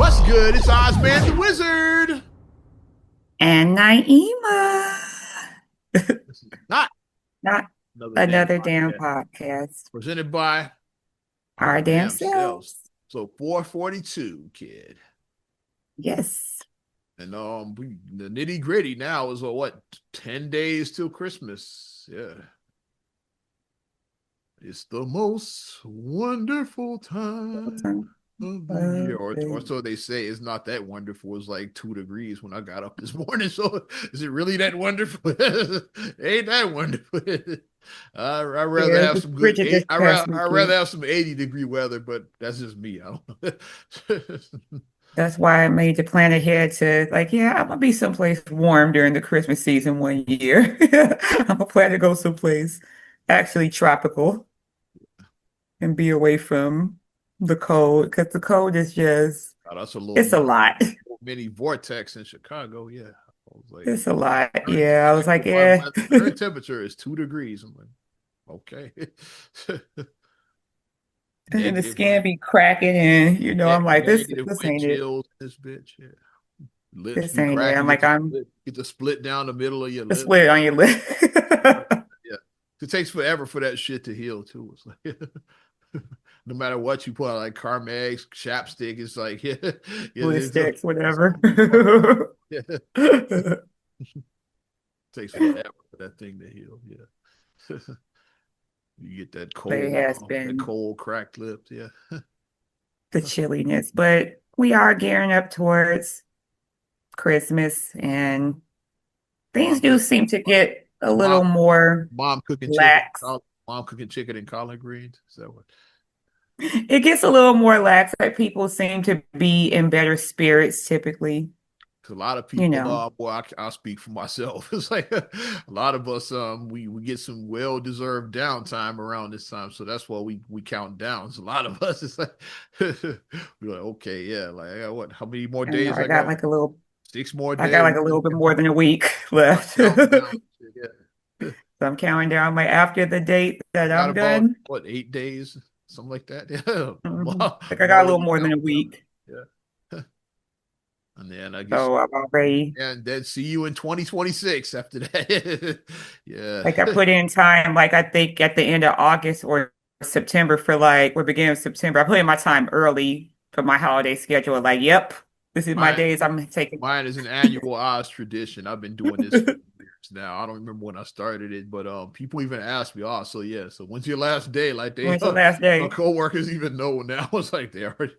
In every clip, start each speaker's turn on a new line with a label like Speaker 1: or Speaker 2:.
Speaker 1: What's good? It's Ozman the Wizard.
Speaker 2: And Naima.
Speaker 1: This is not
Speaker 2: Not
Speaker 1: another damn
Speaker 2: another damn
Speaker 1: podcast
Speaker 2: podcast.
Speaker 1: presented by our
Speaker 2: Our damn
Speaker 1: damn selves.
Speaker 2: selves.
Speaker 1: So 442, kid.
Speaker 2: Yes.
Speaker 1: And the nitty gritty now is what 10 days till Christmas. Yeah. It's the most wonderful time of the year. Or so they say. It's not that wonderful. It's like 2 degrees when I got up this morning. So is it really that wonderful? Ain't that wonderful? I rather
Speaker 2: Yeah,
Speaker 1: have
Speaker 2: the
Speaker 1: some good
Speaker 2: Bridget this past
Speaker 1: I rather
Speaker 2: weekend.
Speaker 1: have some 80-degree weather, but that's just me. I don't
Speaker 2: That's why I made the plan ahead to like, yeah, I'm gonna be someplace warm during the Christmas season one year. I'm gonna plan to go someplace actually tropical and be away from the cold because the cold is just,
Speaker 1: Oh, that's a
Speaker 2: it's a lot.
Speaker 1: mini vortex in Chicago. Yeah. I was like,
Speaker 2: It's a lot.
Speaker 1: current,
Speaker 2: Yeah, I was like, yeah.
Speaker 1: current temperature is 2 degrees. I'm like, okay.
Speaker 2: And then the
Speaker 1: Negative
Speaker 2: skin
Speaker 1: wind,
Speaker 2: be cracking and I'm like, this
Speaker 1: negative
Speaker 2: this
Speaker 1: wind
Speaker 2: ain't it.
Speaker 1: chills. This bitch, yeah. Lips
Speaker 2: This
Speaker 1: be
Speaker 2: ain't it.
Speaker 1: cracking.
Speaker 2: I'm like, I'm
Speaker 1: Get the split down the middle of your
Speaker 2: a
Speaker 1: lip.
Speaker 2: split on your lip.
Speaker 1: Yeah, it takes forever for that shit to heal too. It's like no matter what you put on, like Carmex, chapstick, it's like yeah, yeah,
Speaker 2: Glue sticks,
Speaker 1: it's
Speaker 2: whatever.
Speaker 1: gonna be fucking yeah.
Speaker 2: But
Speaker 1: Takes forever for that thing to heal. Yeah, you get
Speaker 2: it has
Speaker 1: that
Speaker 2: been
Speaker 1: cold cracked lips. Yeah,
Speaker 2: the chilliness. But we are gearing up towards Christmas and things
Speaker 1: mom
Speaker 2: do
Speaker 1: cook,
Speaker 2: seem to get a
Speaker 1: mom
Speaker 2: little more
Speaker 1: mom cooking chicken,
Speaker 2: lax.
Speaker 1: mom cooking chicken and collard greens. So
Speaker 2: It gets a little more lax. Like people seem to be in better spirits typically,
Speaker 1: because a lot of
Speaker 2: you
Speaker 1: people,
Speaker 2: know.
Speaker 1: boy, I'll speak for myself. It's like a lot of us, we get some well deserved downtime around this time, so that's why we count down. So a lot of us, it's like we're like, okay, yeah, like I got what? How many more
Speaker 2: And
Speaker 1: days
Speaker 2: I
Speaker 1: I
Speaker 2: got
Speaker 1: got?
Speaker 2: like a little
Speaker 1: 6 more
Speaker 2: I got
Speaker 1: days.
Speaker 2: like a little bit more than a week
Speaker 1: Start
Speaker 2: left.
Speaker 1: counting
Speaker 2: So
Speaker 1: down. Yeah,
Speaker 2: I'm counting down like after the date that
Speaker 1: I got
Speaker 2: I'm
Speaker 1: about
Speaker 2: done.
Speaker 1: what 8 days, something like that. Yeah,
Speaker 2: Like I
Speaker 1: I'm
Speaker 2: got a little
Speaker 1: already
Speaker 2: more than a
Speaker 1: counting down.
Speaker 2: week.
Speaker 1: Yeah, and then I guess
Speaker 2: So I'm already
Speaker 1: and then see you in 2026 after that. Yeah.
Speaker 2: like I put in time, like I think at the end of August or September for like or beginning of September. I put in my time early for my holiday schedule. Like, yep, this is my
Speaker 1: Mine,
Speaker 2: days I'm taking.
Speaker 1: mine is an annual Oz tradition. I've been doing this for years now. I don't remember when I started it, but people even ask me, "Oh, so yeah, so when's your last day?" Like they,
Speaker 2: When's the last
Speaker 1: my
Speaker 2: day?
Speaker 1: coworkers even know now. It's like they already.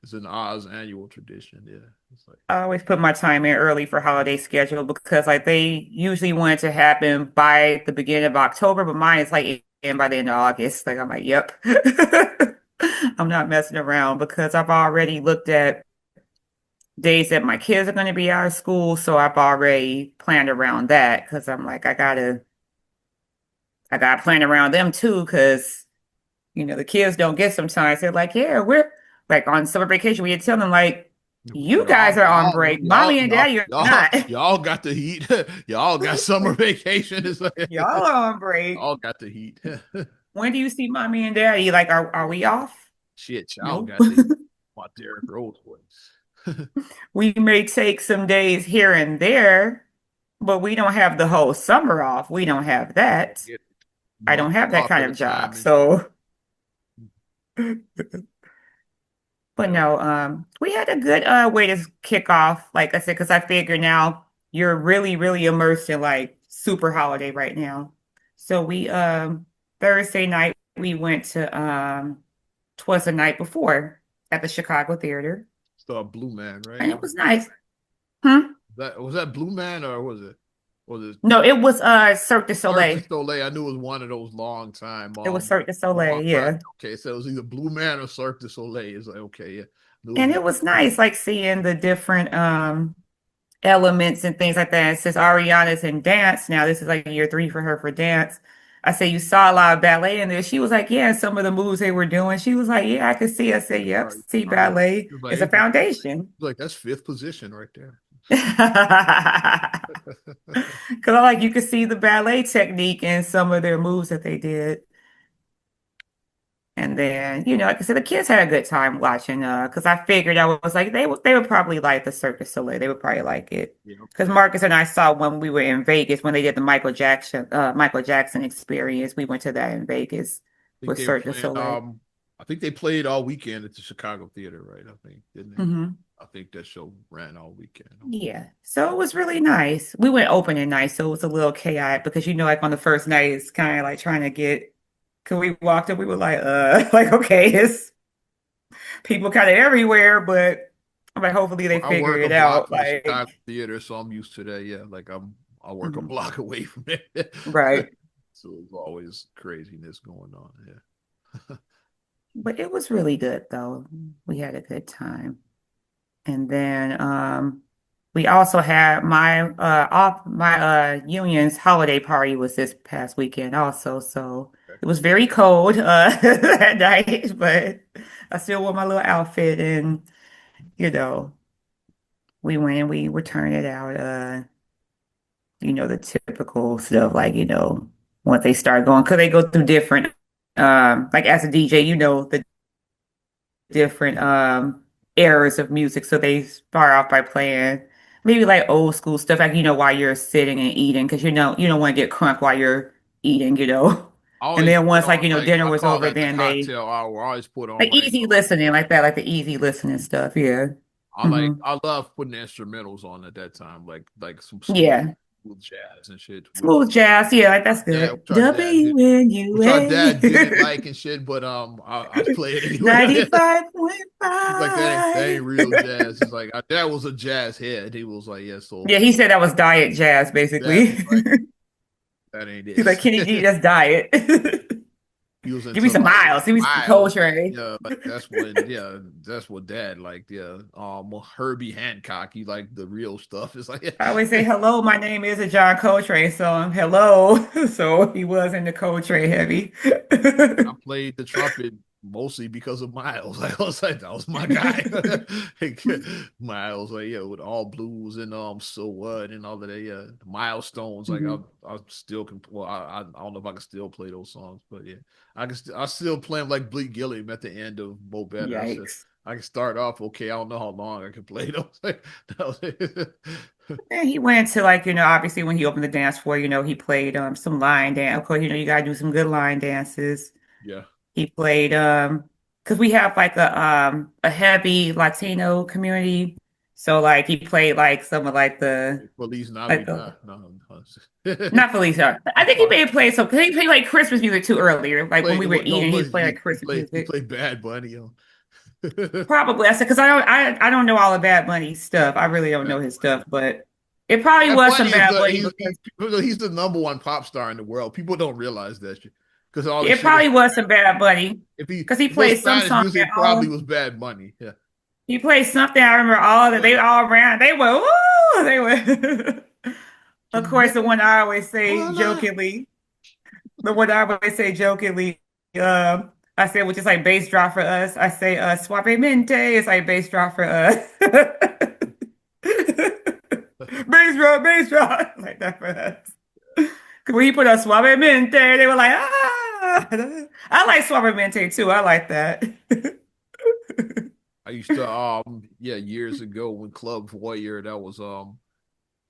Speaker 1: It's an Oz annual tradition. Yeah, it's like
Speaker 2: I always put my time in early for holiday schedule because like they usually want it to happen by the beginning of October, but mine is like in by the end of August. Like I'm like, yep. I'm not messing around because I've already looked at days that my kids are going to be out of school, so I've already planned around that because I'm like, I gotta plan around them too because the kids don't get sometimes. They're like, yeah, we're like on summer vacation. We tell them like, you guys are on break. Mommy and daddy are not.
Speaker 1: y'all got the heat. Y'all got summer vacation. It's like
Speaker 2: Y'all are on break.
Speaker 1: y'all got the heat.
Speaker 2: When do you see mommy and daddy? Like, are we off?
Speaker 1: Shit, y'all
Speaker 2: Nope.
Speaker 1: got the heat. My Derrick Rose voice.
Speaker 2: We may take some days here and there, but we don't have the whole summer off. We don't have that.
Speaker 1: Get
Speaker 2: I
Speaker 1: month
Speaker 2: don't have that
Speaker 1: off
Speaker 2: kind
Speaker 1: at a
Speaker 2: of job.
Speaker 1: time and
Speaker 2: So, but
Speaker 1: yeah.
Speaker 2: no, we had a good way to kick off, like I said, because I figure now you're really, really immersed in like super holiday right now. So we Thursday night we went to twas the night before at the Chicago Theater.
Speaker 1: So Blue Man, right?
Speaker 2: And it was nice. Hmm?
Speaker 1: That was that Blue Man or was it
Speaker 2: No, it was Cirque du
Speaker 1: Cirque du
Speaker 2: Soleil.
Speaker 1: Soleil? I knew it was one of those
Speaker 2: It was Cirque du Soleil,
Speaker 1: long time.
Speaker 2: yeah.
Speaker 1: Okay, so it was either Blue Man or Cirque du Soleil. It's like okay, yeah. Knew it was
Speaker 2: And it was nice like seeing the different elements and things like that. And since Ariana's in dance now, this is like year three for her for dance. I said, you saw a lot of ballet in there. She was like, yeah, some of the moves they were doing. She was like, yeah, I could see. I said, yep, see,
Speaker 1: all right.
Speaker 2: ballet
Speaker 1: It was
Speaker 2: is a
Speaker 1: like,
Speaker 2: foundation.
Speaker 1: that's fifth position right there.
Speaker 2: Because I like you could see the ballet technique in some of their moves that they did. And then, like I said, the kids had a good time watching, because I figured I was like, they would probably like the Cirque du Soleil. They would probably like it.
Speaker 1: You know,
Speaker 2: Because Marcus and I saw when we were in Vegas when they did the Michael Jackson experience. We went to that in Vegas
Speaker 1: I think
Speaker 2: with
Speaker 1: they were
Speaker 2: Cirque du
Speaker 1: playing.
Speaker 2: Soleil.
Speaker 1: I think they played all weekend at the Chicago Theater, right? I think, didn't they?
Speaker 2: Hmm.
Speaker 1: I think that show ran all weekend.
Speaker 2: Yeah. So it was really nice. We went opening night, so it was a little chaotic because like on the first night it's kind of like trying to get, cause we walked up, we were like, like, okay, it's people kind of everywhere, but I'm like, hopefully they
Speaker 1: I
Speaker 2: figure
Speaker 1: work a
Speaker 2: it
Speaker 1: block
Speaker 2: out.
Speaker 1: from the
Speaker 2: Like,
Speaker 1: Chicago Theater, so I'm used to that. Yeah, like I work a
Speaker 2: mhm,
Speaker 1: block away from it,
Speaker 2: right.
Speaker 1: so it's always craziness going on. Yeah.
Speaker 2: But it was really good though. We had a good time. And then we also had my union's holiday party was this past weekend also. So
Speaker 1: Okay.
Speaker 2: it was very cold that night, but I still wore my little outfit and you know, we went and we were turning it out the typical stuff like, once they start going, because they go through different like as a DJ, the different eras of music. So they start off by playing maybe like old school stuff, like while you're sitting and eating, because you don't want to get crunk while you're eating.
Speaker 1: I
Speaker 2: And
Speaker 1: always
Speaker 2: then
Speaker 1: put
Speaker 2: once like
Speaker 1: on like
Speaker 2: dinner
Speaker 1: I
Speaker 2: was
Speaker 1: call
Speaker 2: over,
Speaker 1: that the
Speaker 2: then they
Speaker 1: cocktail hour. I always put on
Speaker 2: like easy listening, like that, like the easy listening stuff. Yeah. Hmm.
Speaker 1: I love putting instrumentals on at that time, like some
Speaker 2: Yeah.
Speaker 1: smooth jazz and shit,
Speaker 2: Smooth jazz. Yeah, like that's good.
Speaker 1: which our dad didn't
Speaker 2: WNUA
Speaker 1: like and shit, but I play it anyway.
Speaker 2: 95.5.
Speaker 1: He's like that ain't real jazz. It's like our dad was a jazz head. He was like, yeah, so
Speaker 2: Yeah, he said that was diet jazz,
Speaker 1: exactly
Speaker 2: basically.
Speaker 1: right. That ain't
Speaker 2: He's like, Kenny G,
Speaker 1: it.
Speaker 2: that's diet.
Speaker 1: He was
Speaker 2: Give me
Speaker 1: into
Speaker 2: some
Speaker 1: like
Speaker 2: miles. Give me some
Speaker 1: Miles.
Speaker 2: Coltrane.
Speaker 1: Yeah, like that's what dad liked. Yeah. Herbie Hancock, he liked the real stuff. It's like
Speaker 2: I always say, hello, my name is a John Coltrane song. Hello. So he was in the Coltrane heavy.
Speaker 1: I played the trumpet mostly because of Miles. Like, I was like, that was my guy. Like, Miles, like yeah, with all blues and so what and all of that. Yeah, the milestones. Like
Speaker 2: Mhm.
Speaker 1: I still can. Well, I don't know if I can still play those songs, but yeah, I still play them like Bleak Gilliam at the end of Mo Better.
Speaker 2: Yikes.
Speaker 1: I can start off okay. I don't know how long I can play those. Like, that was
Speaker 2: And he went to like, obviously when he opened the dance floor, he played some line dance. Of course, you gotta do some good line dances.
Speaker 1: yeah.
Speaker 2: He played because we have like a heavy Latino community. So like he played like some of like the
Speaker 1: Feliz
Speaker 2: like
Speaker 1: Navidad. No, no.
Speaker 2: not Felicia. I
Speaker 1: I'm
Speaker 2: think he
Speaker 1: sorry.
Speaker 2: may have played some. Cause he played like Christmas music too earlier. Like when
Speaker 1: Play
Speaker 2: we were
Speaker 1: no,
Speaker 2: eating, he
Speaker 1: but
Speaker 2: played like Christmas
Speaker 1: he
Speaker 2: music.
Speaker 1: played Bad Bunny.
Speaker 2: Probably I said because I don't know all of Bad Bunny's stuff. I really don't
Speaker 1: Bad
Speaker 2: know his
Speaker 1: Bunny.
Speaker 2: stuff, but it probably
Speaker 1: Bad
Speaker 2: was
Speaker 1: Bunny
Speaker 2: some
Speaker 1: is
Speaker 2: Bad Bunny because
Speaker 1: he's the number one pop star in the world. People don't realize that shit because all this
Speaker 2: it
Speaker 1: shit is
Speaker 2: probably was some Bad Bunny
Speaker 1: if
Speaker 2: because he
Speaker 1: he was
Speaker 2: played some
Speaker 1: Spanish
Speaker 2: song
Speaker 1: music,
Speaker 2: at
Speaker 1: it probably
Speaker 2: all.
Speaker 1: was Bad Bunny. Yeah,
Speaker 2: He played something. I remember all that they all ran. They were woo. They were. Of course, the one I always say jokingly. The one I always say jokingly. I say which is like bass drop for us. I say suavemente is like bass drop for us. Bass drop like that for us. 'Cause when he put a suavemente, they were like, ah. I like suavemente too. I like that.
Speaker 1: I used to yeah, years ago when Club Voyeur, that was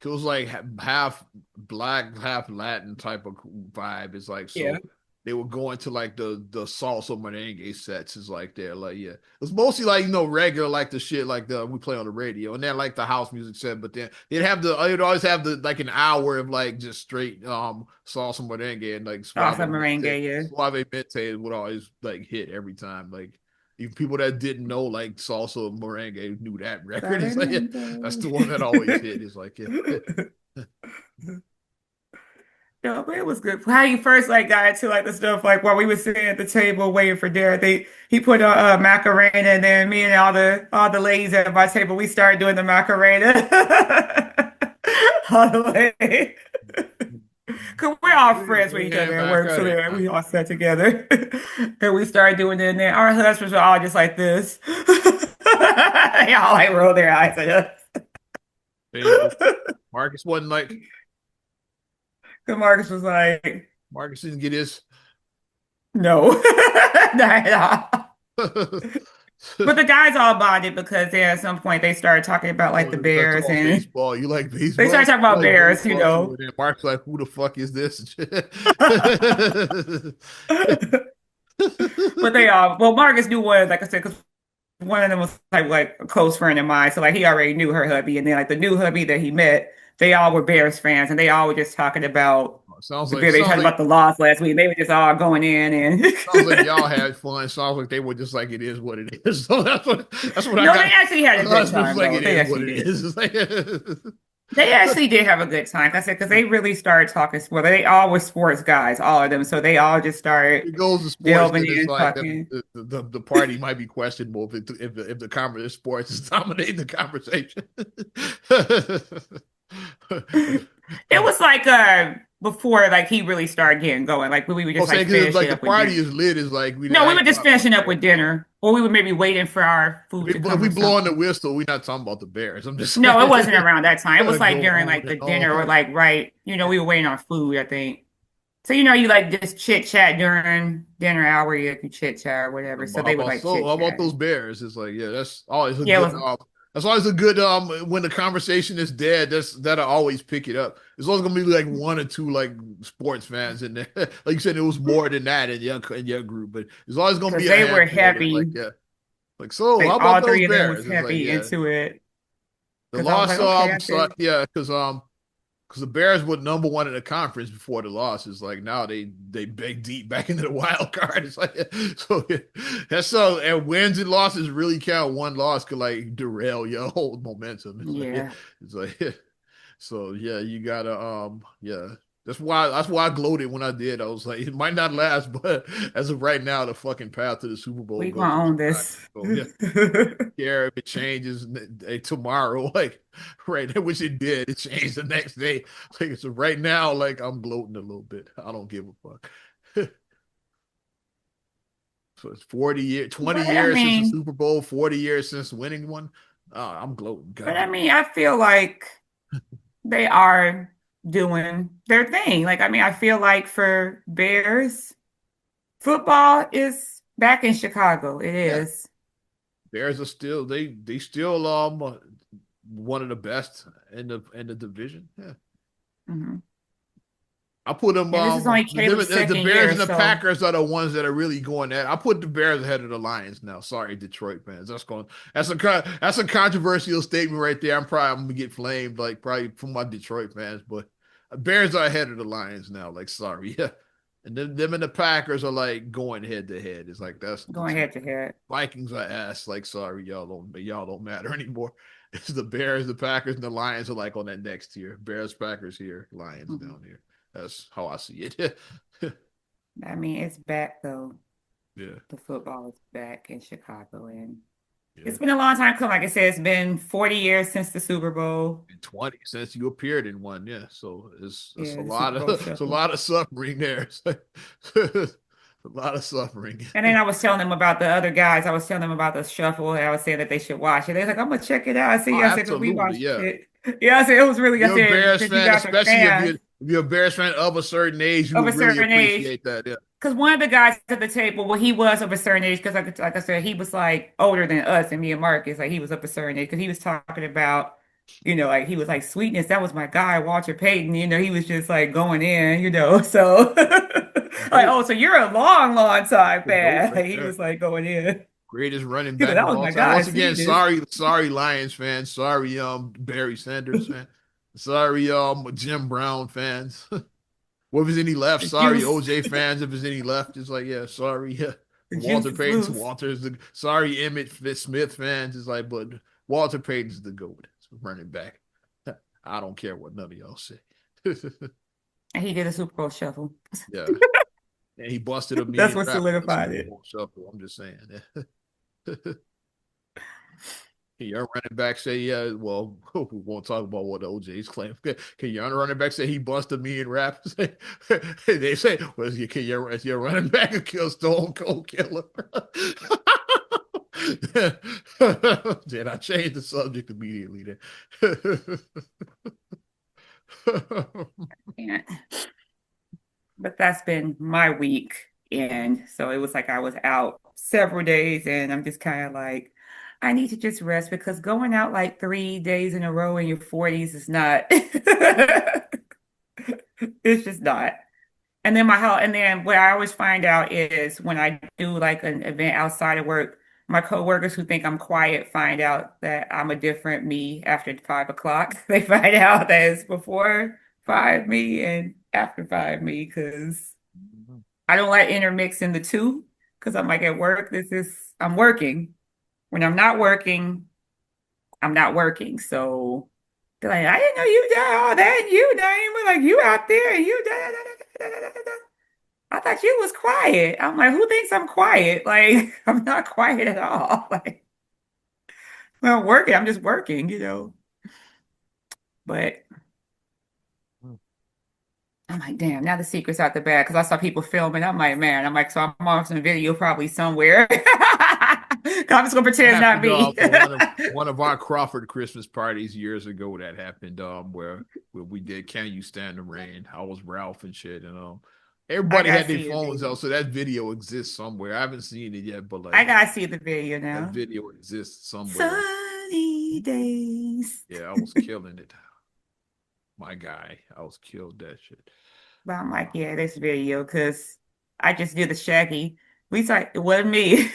Speaker 1: it was like half black, half Latin type of vibe. It's like
Speaker 2: Yeah.
Speaker 1: so they were going to like the salsa merengue sets. Is like there, like yeah, it's mostly like regular like the shit like the we play on the radio, and then like the house music set. But then they'd always have the like an hour of like just straight salsa merengue and like
Speaker 2: Awesome merengue, yeah.
Speaker 1: suave mente would always like hit every time. Like even people that didn't know like salsa merengue knew that record. It's like yeah, that's
Speaker 2: Suavemente.
Speaker 1: the one that always hit. It's like yeah.
Speaker 2: Yeah, but it was good. How you first like got into like the stuff like while we were sitting at the table waiting for Derek, he put a Macarena, and then me and all the ladies at my table we started doing the Macarena all the way. Cause we're all friends with each other at work, so then we all sat together and we started doing it. And then our husbands were all just like this. They all like roll their eyes at us.
Speaker 1: Marcus wasn't like
Speaker 2: Cause Marcus was like.
Speaker 1: Marcus didn't get his.
Speaker 2: No, not at all. But the guys all bonded because they, at some point they started talking about like
Speaker 1: Oh,
Speaker 2: the
Speaker 1: they start
Speaker 2: Bears
Speaker 1: talking about
Speaker 2: and
Speaker 1: baseball. You like
Speaker 2: they started
Speaker 1: baseball?
Speaker 2: talking
Speaker 1: You
Speaker 2: about
Speaker 1: like
Speaker 2: Bears,
Speaker 1: baseball too? And then Mark's like, "Who the fuck is this?"
Speaker 2: But they all, well, Marcus knew one, like I said, because one of them was like a close friend of mine. So like he already knew her hubby. And then like the new hubby that he met, they all were Bears fans and they all were just talking about
Speaker 1: sounds
Speaker 2: the
Speaker 1: like
Speaker 2: Bears. They
Speaker 1: sounds
Speaker 2: talked
Speaker 1: like
Speaker 2: about the loss last week. And they were just all going in and
Speaker 1: sounds like y'all had fun. Sounds like they were just like it is what it is. So that's what I
Speaker 2: no, they
Speaker 1: got.
Speaker 2: actually had a good
Speaker 1: It's just
Speaker 2: time
Speaker 1: like
Speaker 2: though.
Speaker 1: it
Speaker 2: They
Speaker 1: is what
Speaker 2: actually
Speaker 1: it
Speaker 2: did.
Speaker 1: is. It's like
Speaker 2: They actually did have a good time. Like I said, because they really started talking sport. They all were sports guys, all of them. So they all just started
Speaker 1: it goes to sports,
Speaker 2: delving
Speaker 1: then it's
Speaker 2: in,
Speaker 1: like
Speaker 2: talking.
Speaker 1: the party might be questionable if the conversation sports is dominating the conversation.
Speaker 2: It was like before like he really started getting going. Like we would
Speaker 1: I'm
Speaker 2: just like
Speaker 1: saying because
Speaker 2: finish
Speaker 1: like
Speaker 2: it
Speaker 1: the
Speaker 2: up with
Speaker 1: party
Speaker 2: dinner.
Speaker 1: is lit is like
Speaker 2: No, we
Speaker 1: I
Speaker 2: were
Speaker 1: ain't
Speaker 2: just
Speaker 1: talking about
Speaker 2: finishing
Speaker 1: the
Speaker 2: up
Speaker 1: Bears.
Speaker 2: with dinner, or we were maybe waiting for our food to
Speaker 1: If
Speaker 2: come
Speaker 1: we
Speaker 2: or
Speaker 1: blow on the
Speaker 2: something.
Speaker 1: whistle, we're not talking about the Bears. I'm just
Speaker 2: No, it
Speaker 1: saying.
Speaker 2: wasn't around that time. It was like
Speaker 1: Go
Speaker 2: during
Speaker 1: on
Speaker 2: like
Speaker 1: and
Speaker 2: the dinner or
Speaker 1: on.
Speaker 2: like right, we were waiting on food, I think. So you like just chit chat during dinner hour, you chit chat or whatever. So they would like chit
Speaker 1: How about
Speaker 2: chat.
Speaker 1: those Bears? It's like, yeah, that's always a
Speaker 2: Yeah, it
Speaker 1: good
Speaker 2: was
Speaker 1: that's always a good when the conversation is dead, that'll always pick it up. It's always gonna be like one or two like sports fans in there. Like you said, it was more than that in your group, but it's always gonna
Speaker 2: because
Speaker 1: be a
Speaker 2: they were
Speaker 1: handful that's like,
Speaker 2: heavy.
Speaker 1: yeah. Like, so how
Speaker 2: Like
Speaker 1: about
Speaker 2: all
Speaker 1: those
Speaker 2: three of them was
Speaker 1: Bears? It's like,
Speaker 2: heavy
Speaker 1: yeah.
Speaker 2: into it.
Speaker 1: The
Speaker 2: Because I was like,
Speaker 1: loss
Speaker 2: okay, I guess.
Speaker 1: sucked, yeah, because the Bears were number one in the conference before the loss. It's like now they beg deep back into the wild card. It's like so that's so and wins and losses really count. One loss could like derail your whole momentum.
Speaker 2: Yeah.
Speaker 1: It's like so yeah, you gotta yeah. That's why I gloated when I did. I was like, it might not last, but as of right now, the fucking path to the Super Bowl
Speaker 2: We
Speaker 1: goes
Speaker 2: gonna
Speaker 1: in
Speaker 2: own
Speaker 1: Chicago.
Speaker 2: this.
Speaker 1: So yeah, care if it changes tomorrow, like right, which it did. It changed the next day. Like so, right now, like I'm gloating a little bit. I don't give a fuck. So it's 40 years, 20
Speaker 2: But I
Speaker 1: years since the
Speaker 2: mean,
Speaker 1: Super Bowl, 40 years since winning one. I'm gloating.
Speaker 2: but
Speaker 1: God,
Speaker 2: I mean, I feel like they are doing their thing. Like, I mean, I feel like for Bears, football is back in Chicago. It
Speaker 1: yeah,
Speaker 2: is.
Speaker 1: Bears are still they still one of the best in the division. Yeah.
Speaker 2: Mhm.
Speaker 1: I put them
Speaker 2: And this is only Caleb's
Speaker 1: the
Speaker 2: second
Speaker 1: Bears
Speaker 2: year,
Speaker 1: and the
Speaker 2: so
Speaker 1: Packers are the ones that are really going at. I put the Bears ahead of the Lions now. Sorry, Detroit fans. That's a controversial statement right there. I'm gonna get flamed like probably from my Detroit fans, but Bears are ahead of the Lions now. Like sorry, yeah. And then them and the Packers are like going head to head. It's like
Speaker 2: going head to head.
Speaker 1: Vikings are ass. Like sorry, y'all don't matter anymore. It's the Bears, the Packers, and the Lions are like on that next tier. Bears, Packers here, Lions
Speaker 2: Mhm.
Speaker 1: down here. That's how I see it.
Speaker 2: I mean, it's back though.
Speaker 1: Yeah,
Speaker 2: The football is back in Chicago, and
Speaker 1: yeah.
Speaker 2: it's been a long time coming. Like I said, it's been 40 years since the Super Bowl.
Speaker 1: In 20 since you appeared in one, yeah. So it's a
Speaker 2: Yeah, the
Speaker 1: lot
Speaker 2: Super
Speaker 1: of
Speaker 2: Bowl
Speaker 1: it's a
Speaker 2: shuffle.
Speaker 1: lot of suffering there. A lot of suffering.
Speaker 2: And then I was telling them about the other guys. I was telling them about the shuffle, and I was saying that they should watch it. They're like, I'm gonna check it out. I
Speaker 1: Oh,
Speaker 2: see. I said, because we
Speaker 1: absolutely,
Speaker 2: watched
Speaker 1: yeah.
Speaker 2: it. Yeah, I said it was really. I
Speaker 1: You're a
Speaker 2: said
Speaker 1: Bears
Speaker 2: since you
Speaker 1: fan,
Speaker 2: guys are
Speaker 1: especially
Speaker 2: fans
Speaker 1: if you're a Bears fan of a certain age, you
Speaker 2: of a
Speaker 1: would really
Speaker 2: certain age.
Speaker 1: appreciate that. Yeah.
Speaker 2: Because one of the guys at the table, well, he was of a certain age. Because like I said, he was like older than us and me and Marcus. Like he was of a certain age. Because he was talking about, like he was like sweetness. That was my guy, Walter Payton. He was just like going in. So like,
Speaker 1: Goat,
Speaker 2: oh, so you're a long, long time
Speaker 1: the goat
Speaker 2: fan.
Speaker 1: right
Speaker 2: Like he
Speaker 1: there.
Speaker 2: was like going in.
Speaker 1: Greatest running
Speaker 2: He said,
Speaker 1: back
Speaker 2: that
Speaker 1: of
Speaker 2: was
Speaker 1: all
Speaker 2: my
Speaker 1: time.
Speaker 2: guy,
Speaker 1: Once again,
Speaker 2: sweetness.
Speaker 1: sorry Lions fans. Sorry, Barry Sanders fan. Sorry, Jim Brown fans. What if there's any left?
Speaker 2: The
Speaker 1: Sorry,
Speaker 2: juice,
Speaker 1: OJ fans. If there's any left, it's like, yeah, sorry. Yeah.
Speaker 2: the juice
Speaker 1: Walter
Speaker 2: is
Speaker 1: Payton's
Speaker 2: loose.
Speaker 1: Walter's the sorry, Emmett Smith fans. It's like, but Walter Payton's the GOAT. It's running back. I don't care what none of y'all say.
Speaker 2: And he did a Super Bowl shuffle.
Speaker 1: Yeah. And he busted a
Speaker 2: That's
Speaker 1: million
Speaker 2: what
Speaker 1: rap on the
Speaker 2: solidified
Speaker 1: Super
Speaker 2: it.
Speaker 1: Bowl shuffle. I'm just saying. Can your running back say, yeah, well, we won't talk about what OJ's claim. Can your running back say he busted me in rap? They say, well, is your running back a kill Stone Cold Killer? Then I changed the subject immediately then.
Speaker 2: Yeah. But that's been my week. And so it was like I was out several days and I'm just kind of like, I need to just rest because going out like 3 days in a row in your 40s is not, it's just not. And then what I always find out is when I do like an event outside of work, my coworkers who think I'm quiet find out that I'm a different me after 5 o'clock. They find out that it's before 5 me and after 5 me because
Speaker 1: Mhm.
Speaker 2: I don't like intermixing the two because I'm like at work, I'm working. When I'm not working, I'm not working. So they're like, I didn't know you did all that and you done. We're like, you out there and you da, da, da, da, da, da, da, da. I thought you was quiet. I'm like, who thinks I'm quiet? Like, I'm not quiet at all. Like, when I'm working, I'm just working. But I'm like, damn, now the secret's out the bag because I saw people filming. I'm like, man, so I'm on some video probably somewhere. I'm just gonna
Speaker 1: That
Speaker 2: pretend it's not
Speaker 1: happened
Speaker 2: me.
Speaker 1: for one of our Crawford Christmas parties years ago. That happened where we did Can You Stand the Rain? I was Ralph and shit, and
Speaker 2: I
Speaker 1: everybody
Speaker 2: gotta
Speaker 1: had their
Speaker 2: see the
Speaker 1: phones
Speaker 2: video.
Speaker 1: out, so that video exists somewhere. I haven't seen it yet, but
Speaker 2: I
Speaker 1: like
Speaker 2: gotta see the video
Speaker 1: that
Speaker 2: now.
Speaker 1: video exists somewhere.
Speaker 2: Sunny days.
Speaker 1: Yeah, I was killing it. My guy, I was killed that shit.
Speaker 2: But I'm like, yeah, this video, because I just did the Shaggy. We saw it wasn't me.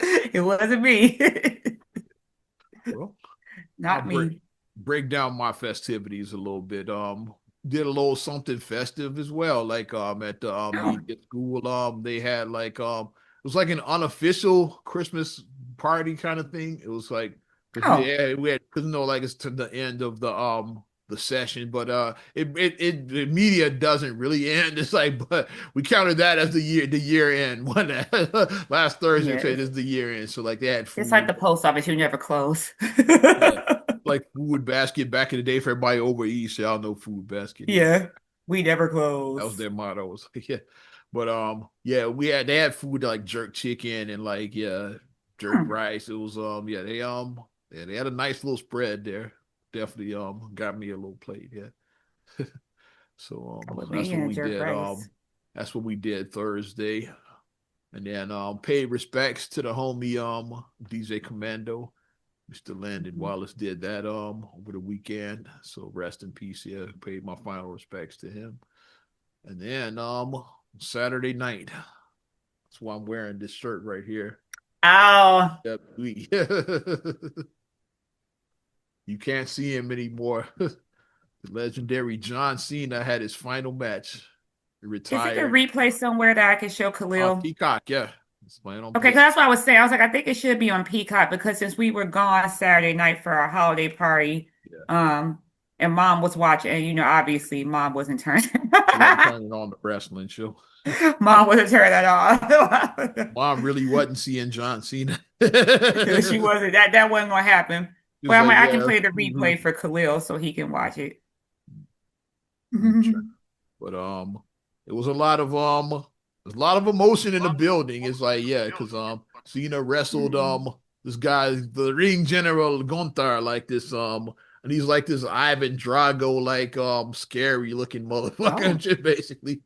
Speaker 2: It wasn't me.
Speaker 1: Well, I'll
Speaker 2: Not me.
Speaker 1: break down my festivities a little bit. Did a little something festive as well. Like at the
Speaker 2: Oh,
Speaker 1: media school, they had like it was like an unofficial Christmas party kind of thing. It was like because
Speaker 2: oh,
Speaker 1: we had because like it's to the end of the session, but the media doesn't really end. It's like but we counted that as the year end one last Thursday.
Speaker 2: yeah.
Speaker 1: Okay, this is the year end. So like they had
Speaker 2: It's like
Speaker 1: food.
Speaker 2: the post office, you never close.
Speaker 1: Yeah. Like food basket back in the day for everybody over east. Y'all know food basket. Yeah.
Speaker 2: Yeah, we never
Speaker 1: That was
Speaker 2: close.
Speaker 1: their motto. It was like, yeah. But yeah, they had food like jerk chicken and like yeah, jerk
Speaker 2: Hmm.
Speaker 1: rice. It was yeah, they had a nice little spread there. Definitely got me a little plate, yeah. So
Speaker 2: With
Speaker 1: that's
Speaker 2: me
Speaker 1: what
Speaker 2: and a
Speaker 1: we
Speaker 2: jerk
Speaker 1: did.
Speaker 2: rice.
Speaker 1: That's what we did Thursday. And then paid respects to the homie DJ Commando. Mr. Landon
Speaker 2: Mhm.
Speaker 1: Wallace did that over the weekend. So rest in peace. Yeah, paid my final respects to him. And then Saturday night. That's why I'm wearing this shirt right here.
Speaker 2: Oh,
Speaker 1: Yep. You can't see him anymore. The legendary John Cena had his final match. He
Speaker 2: is it a
Speaker 1: retired.
Speaker 2: replay somewhere that I can show Khalil?
Speaker 1: Peacock, yeah. It's playing on
Speaker 2: Okay,
Speaker 1: Peacock.
Speaker 2: 'cause that's what I was saying. I was like, I think it should be on Peacock because since we were gone Saturday night for our holiday party,
Speaker 1: Yeah.
Speaker 2: um, and mom was watching, and obviously mom wasn't turning.
Speaker 1: She wasn't turning on the wrestling show.
Speaker 2: Mom wasn't turning that off.
Speaker 1: Mom really wasn't seeing John Cena.
Speaker 2: She wasn't that wasn't gonna happen.
Speaker 1: She
Speaker 2: But
Speaker 1: was
Speaker 2: I'm
Speaker 1: like,
Speaker 2: like, I can
Speaker 1: yeah.
Speaker 2: play the
Speaker 1: Mhm.
Speaker 2: replay for Khalil so he can watch it.
Speaker 1: But it was there's a lot of emotion in the building. It's like, yeah, because Cena wrestled this guy, the ring general Gunther, like this and he's like this Ivan Drago, like scary looking motherfucker and
Speaker 2: Oh,
Speaker 1: shit, basically.